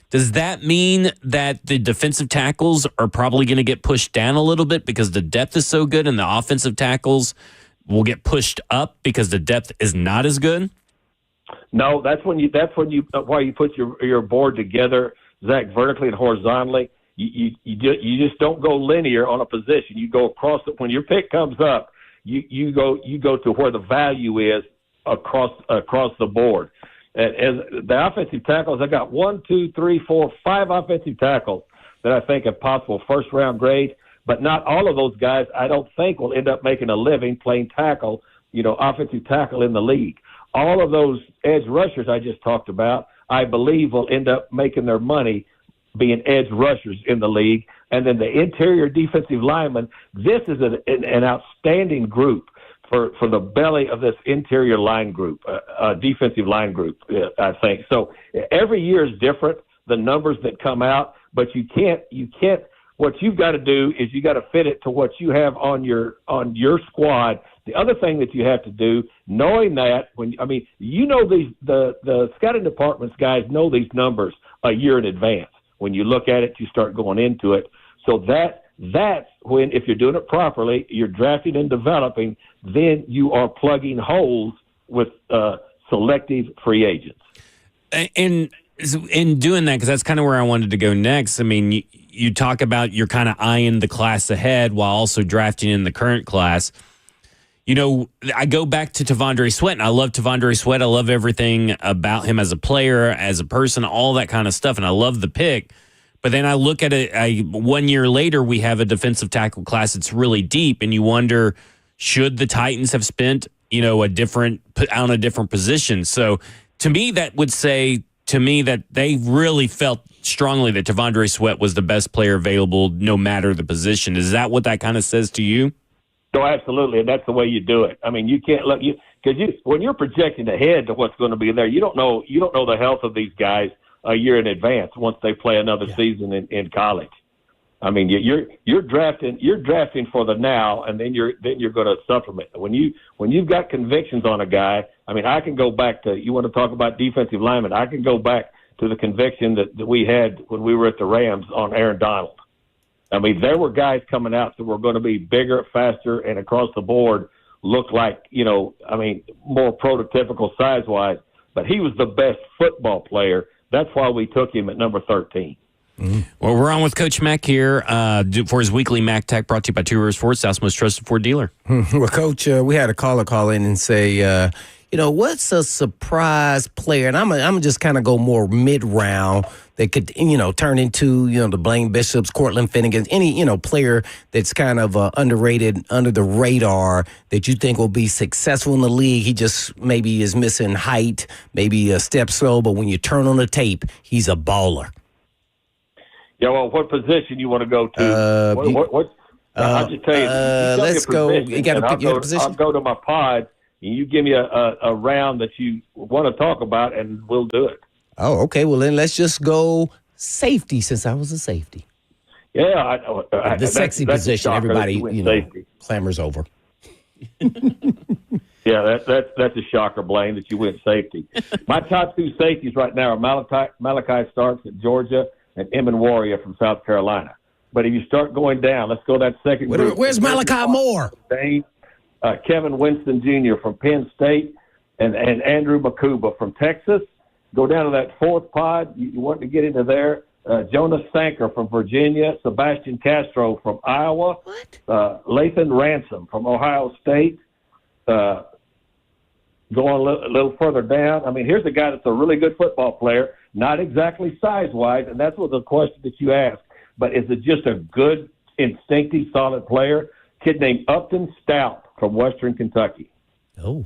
does that mean that the defensive tackles are probably going to get pushed down a little bit because the depth is so good, and the offensive tackles will get pushed up because the depth is not as good? No, that's why you put your board together, Zach, vertically and horizontally. You just don't go linear on a position. You go across it. When your pick comes up, you go to where the value is across the board. And as the offensive tackles, I got 1, 2, 3, 4, 5 offensive tackles that I think have possible first round grade. But not all of those guys, I don't think, will end up making a living playing tackle, offensive tackle in the league. All of those edge rushers I just talked about, I believe, will end up making their money being edge rushers in the league. And then the interior defensive linemen, this is an outstanding group for the belly of this interior line group, defensive line group, I think. So every year is different, the numbers that come out, but you can't. What you've got to do is you got to fit it to what you have on your squad. The other thing that you have to do, knowing that the scouting department's guys know these numbers a year in advance. When you look at it, you start going into it. So that's when, if you're doing it properly, you're drafting and developing, then you are plugging holes with selective free agents. And in doing that, because that's kind of where I wanted to go next. I mean, you talk about you're kind of eyeing the class ahead while also drafting in the current class. I go back to Tavondre Sweat, and I love Tavondre Sweat. I love everything about him as a player, as a person, all that kind of stuff, and I love the pick. But then I look at it, 1 year later, we have a defensive tackle class that's really deep, and you wonder, should the Titans have spent, a different position? So to me, that would say to me that they really felt strongly that Tavondre Sweat was the best player available, no matter the position. Is that what that kind of says to you? No, absolutely, and that's the way you do it. I mean, you can't let when you're projecting ahead to what's going to be there, you don't know the health of these guys a year in advance once they play another season in college. I mean, you're drafting for the now, and then you're going to supplement. When you've got convictions on a guy, I mean, I can go back to, you want to talk about defensive linemen, I can go back to the conviction that we had when we were at the Rams on Aaron Donald. I mean, there were guys coming out that were going to be bigger, faster, and across the board looked like, more prototypical size-wise. But he was the best football player. That's why we took him at number 13. Mm-hmm. Well, we're on with Coach Mack here for his weekly Mack Tech, brought to you by Two Rivers Ford, South's most trusted Ford dealer. Well, Coach, we had a caller call in and say, what's a surprise player? And I'm just kind of go more mid-round that could, turn into, the Blaine Bishops, Cortland Finnegan, any, player that's kind of underrated, under the radar that you think will be successful in the league. He just maybe is missing height, maybe a step slow, but when you turn on the tape, he's a baller. Yeah, well, what position you want to go to? I'll just tell you. Let's go. You got to pick your position. I'll go to my pod, and you give me a round that you want to talk about, and we'll do it. Oh, okay. Well, then let's just go safety, since I was a safety. Yeah, the sexy position everybody clamors over. Yeah, that's a shocker, Blaine, that you went safety. My top two safeties right now are Malachi Starks at Georgia and Emin Warrior from South Carolina. But if you start going down, let's go that second group. Where's Malachi Moore? Kevin Winston Jr. from Penn State and Andrew Makuba from Texas. Go down to that fourth pod. You want to get into there. Jonas Sanker from Virginia, Sebastian Castro from Iowa, Lathan Ransom from Ohio State. Going a little further down, I mean, here's a guy that's a really good football player, not exactly size-wise, and that's what the question that you asked, but is it just a good, instinctive, solid player? Kid named Upton Stout from Western Kentucky. Oh,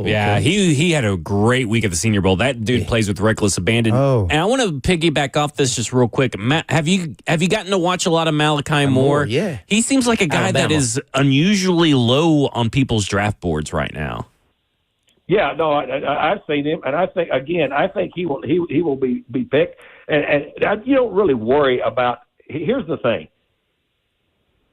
yeah, okay. he had a great week at the Senior Bowl. That dude plays with reckless abandon. Oh. And I want to piggyback off this just real quick. Matt, have you gotten to watch a lot of Malachi Moore? Yeah. He seems like a guy that is unusually low on people's draft boards right now. Yeah, no, I've seen him, and I think he will be picked, and you don't really worry about. Here's the thing.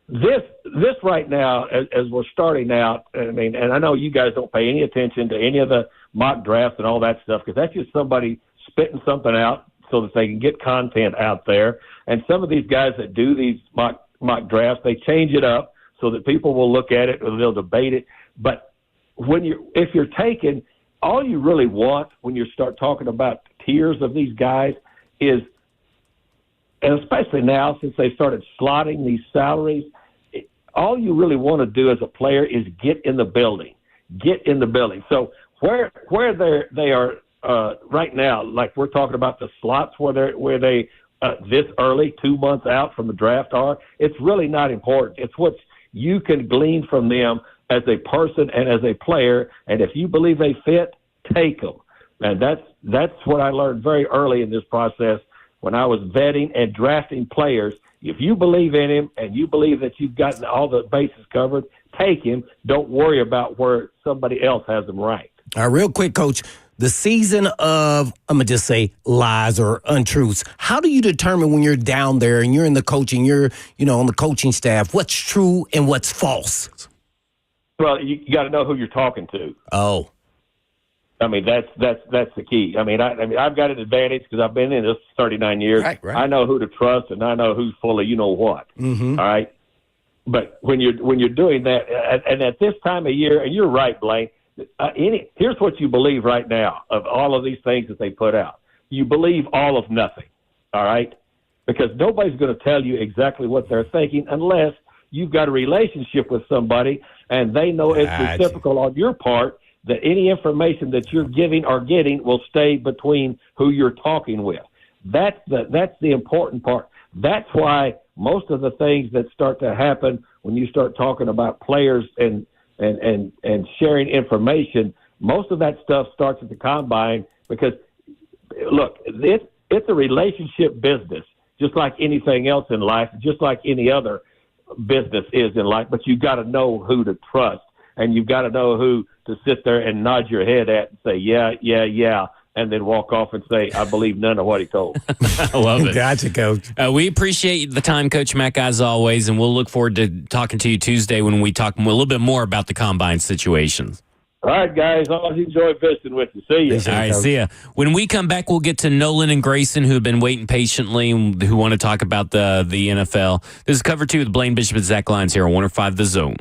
This right now, as we're starting out, I mean, and I know you guys don't pay any attention to any of the mock drafts and all that stuff because that's just somebody spitting something out so that they can get content out there. And some of these guys that do these mock drafts, they change it up so that people will look at it or they'll debate it. But if you're taking, all you really want when you start talking about tiers of these guys is, and especially now since they started slotting these salaries, all you really want to do as a player is get in the building. Get in the building. So where they are right now, like we're talking about the slots where they this early, 2 months out from the draft are, it's really not important. It's what you can glean from them as a person and as a player, and if you believe they fit, take them. And that's what I learned very early in this process when I was vetting and drafting players. If you believe in him and you believe that you've gotten all the bases covered, take him. Don't worry about where somebody else has him ranked. All right, real quick, Coach. The season of, I'm going to just say lies or untruths. How do you determine when you're down there and you're in the coaching, you're, on the coaching staff, what's true and what's false? Well, you got to know who you're talking to. Oh. I mean, that's the key. I mean, I've got an advantage because I've been in this 39 years. Right. I know who to trust, and I know who's full of you know what. Mm-hmm. All right. But when you're doing that, and at this time of year, and you're right, Blaine. Here's what you believe right now of all of these things that they put out. You believe all of nothing. All right, because nobody's going to tell you exactly what they're thinking unless you've got a relationship with somebody and they know it's reciprocal on your part. That any information that you're giving or getting will stay between who you're talking with. That's the important part. That's why most of the things that start to happen when you start talking about players and sharing information, most of that stuff starts at the combine because, look, it's a relationship business, just like anything else in life, just like any other business is in life. But you've got to know who to trust, and you've got to know who to sit there and nod your head at and say, yeah, and then walk off and say, I believe none of what he told. I love it. Gotcha, Coach. We appreciate the time, Coach Mack, as always, and we'll look forward to talking to you Tuesday when we talk a little bit more about the combine situations. All right, guys. Always enjoy visiting with you. See you. All right, see ya. When we come back, we'll get to Nolan and Grayson, who have been waiting patiently and who want to talk about the NFL. This is Cover 2 with Blaine Bishop and Zach Lyons here on 105 The Zone.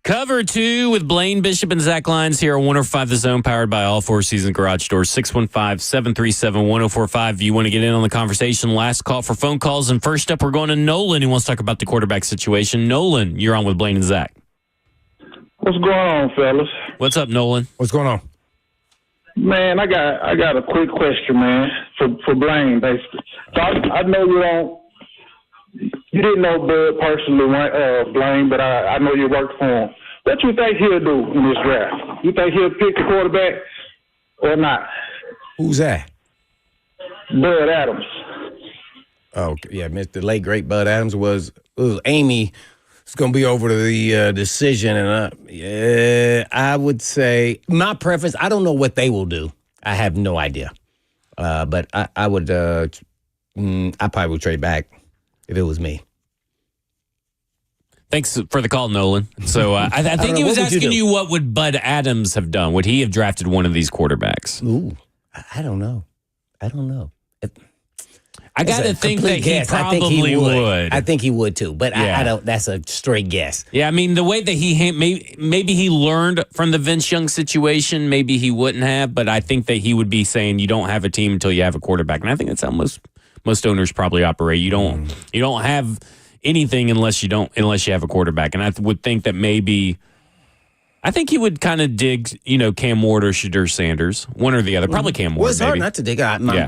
Cover 2 with Blaine Bishop and Zach Lyons here on 105 The Zone, powered by all Four Seasons Garage Doors. 615-737-1045. If you want to get in on the conversation, last call for phone calls. And first up, we're going to Nolan, who wants to talk about the quarterback situation. Nolan, you're on with Blaine and Zach. What's going on, fellas? What's up, Nolan? What's going on? Man, I got a quick question, man, for Blaine, basically. So I know you didn't know Bud personally, Blaine, but I know you worked for him. What you think he'll do in this draft? You think he'll pick the quarterback or not? Who's that? Bud Adams. Oh, yeah, Mr. late great Bud Adams was Amy. It's going to be over to the decision, and I would say my preference. I don't know what they will do. I have no idea, but I would. I probably would trade back if it was me. Thanks for the call, Nolan. So I think he was asking you what would Bud Adams have done? Would he have drafted one of these quarterbacks? Ooh, I don't know. I got to think that he probably would. I think he would too, but I don't. That's a straight guess. Yeah, I mean the way that maybe he learned from the Vince Young situation. Maybe he wouldn't have, but I think that he would be saying you don't have a team until you have a quarterback, and I think that's how most owners probably operate. You don't have anything unless you have a quarterback, and I would think that maybe. I think he would kind of dig, Cam Ward or Shedeur Sanders, one or the other. Probably Cam Ward. Well, it's hard not to dig.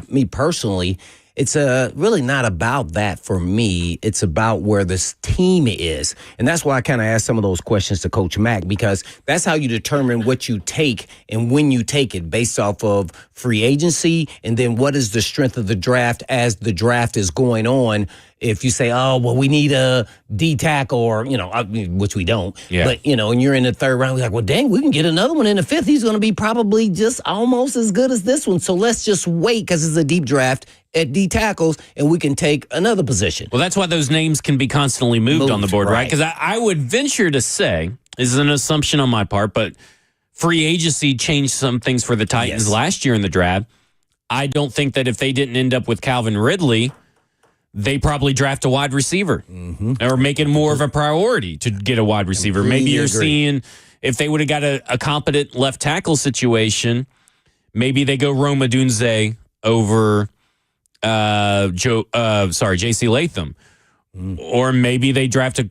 Me personally. It's really not about that for me. It's about where this team is. And that's why I kind of asked some of those questions to Coach Mack, because that's how you determine what you take and when you take it based off of free agency. And then what is the strength of the draft as the draft is going on. If you say, oh, well, we need a D tackle or, which we don't. Yeah. But, and you're in the third round, we're like, well, dang, we can get another one in the fifth. He's going to be probably just almost as good as this one. So let's just wait because it's a deep draft at D tackles and we can take another position. Well, that's why those names can be constantly moved on the board, right? Because I would venture to say, this is an assumption on my part, but free agency changed some things for the Titans last year in the draft. I don't think that if they didn't end up with Calvin Ridley, they probably draft a wide receiver or make it more of a priority to get a wide receiver. Maybe you're seeing if they would have got a competent left tackle situation, maybe they go Rome Odunze over J.C. Latham. Or maybe they draft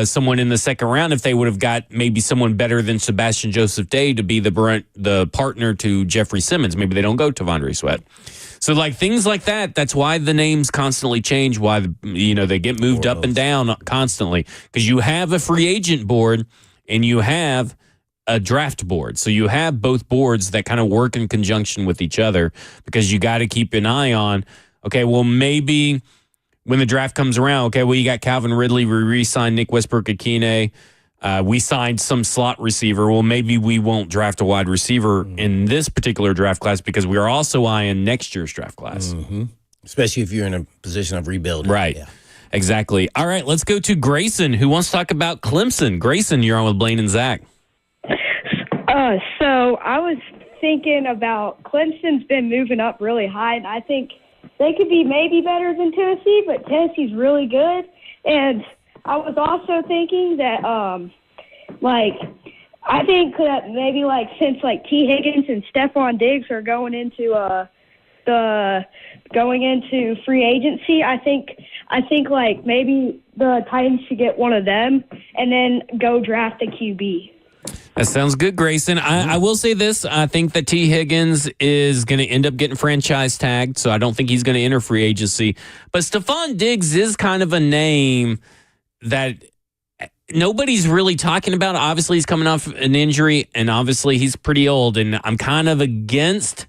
someone in the second round if they would have got maybe someone better than Sebastian Joseph Day to be the partner to Jeffrey Simmons. Maybe they don't go Tavondre Sweat. So, things like that, that's why the names constantly change, why, they get moved up and down constantly. Because you have a free agent board and you have a draft board. So you have both boards that kind of work in conjunction with each other because you got to keep an eye on, okay, well, maybe when the draft comes around, okay, well, you got Calvin Ridley, we re-signed Nick Westbrook-Akine. We signed some slot receiver. Well, maybe we won't draft a wide receiver in this particular draft class because we are also eyeing next year's draft class. Especially if you're in a position of rebuilding. Right. Yeah. Exactly. All right, let's go to Grayson, who wants to talk about Clemson. Grayson, you're on with Blaine and Zach. So I was thinking about Clemson's been moving up really high, and I think they could be maybe better than Tennessee, but Tennessee's really good. And I was also thinking that, I think that maybe since T. Higgins and Stephon Diggs are going into free agency, I think maybe the Titans should get one of them and then go draft a QB. That sounds good, Grayson. I will say this. I think that T. Higgins is going to end up getting franchise tagged, so I don't think he's going to enter free agency. But Stephon Diggs is kind of a name that nobody's really talking about. Obviously, he's coming off an injury, and obviously he's pretty old, and I'm kind of against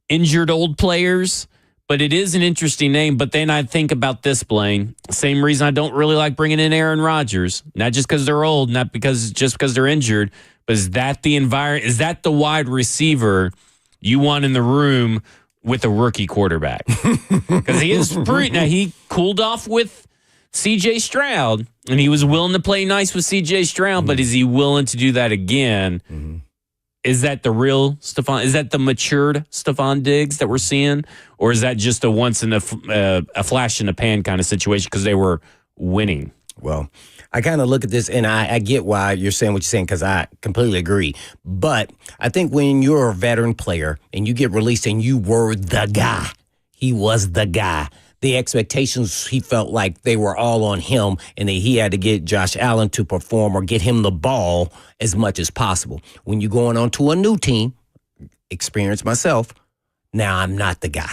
injured old players, but it is an interesting name. But then I think about this, Blaine. Same reason I don't really like bringing in Aaron Rodgers, not just because they're old, not because they're injured, but is that the environment? Is that the wide receiver you want in the room with a rookie quarterback? Because he is pretty. Now he cooled off with C.J. Stroud, and he was willing to play nice with C.J. Stroud, but is he willing to do that again? Is that the real Stephon? Is that the matured Stephon Diggs that we're seeing? Or is that just a once in a flash in the pan kind of situation because they were winning? Well, I kind of look at this, and I get why you're saying what you're saying, because I completely agree. But I think when you're a veteran player and you get released and you were the guy, he was the guy. The expectations, he felt like they were all on him, and that he had to get Josh Allen to perform or get him the ball as much as possible. When you're going on to a new team, experience myself, now I'm not the guy.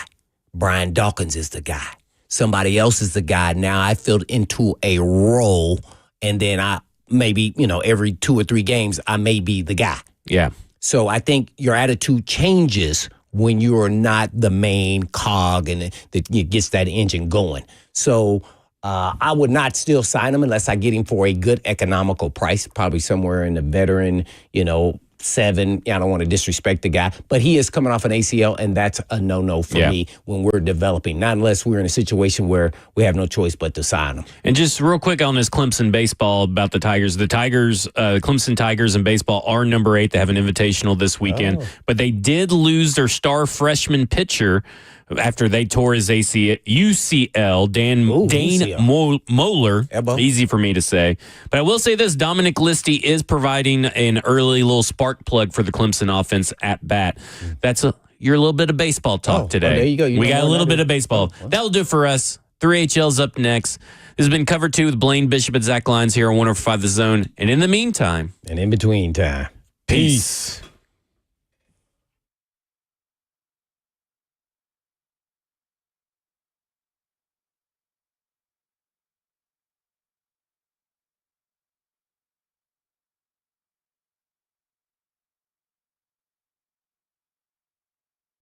Brian Dawkins is the guy. Somebody else is the guy. Now I filled into a role, and then I maybe, every 2 or 3 games, I may be the guy. Yeah. So I think your attitude changes when you are not the main cog and that gets that engine going. So I would not still sign him unless I get him for a good economical price, probably somewhere in the veteran, 7. I don't want to disrespect the guy, but he is coming off an ACL, and that's a no-no for me when we're developing, not unless we're in a situation where we have no choice but to sign him. And just real quick on this Clemson baseball about the Tigers. The Clemson Tigers in baseball are number 8. They have an invitational this weekend, but they did lose their star freshman pitcher after they tore his UCL, Dane Moeller. Easy for me to say. But I will say this, Dominic Listy is providing an early little spark plug for the Clemson offense at bat. That's your little bit of baseball talk today. There you go. We got a little bit of baseball. That'll do it for us. 3HL's up next. This has been Cover 2 with Blaine Bishop and Zach Lyons here on 105 The Zone. And in the meantime. And in between time. Peace.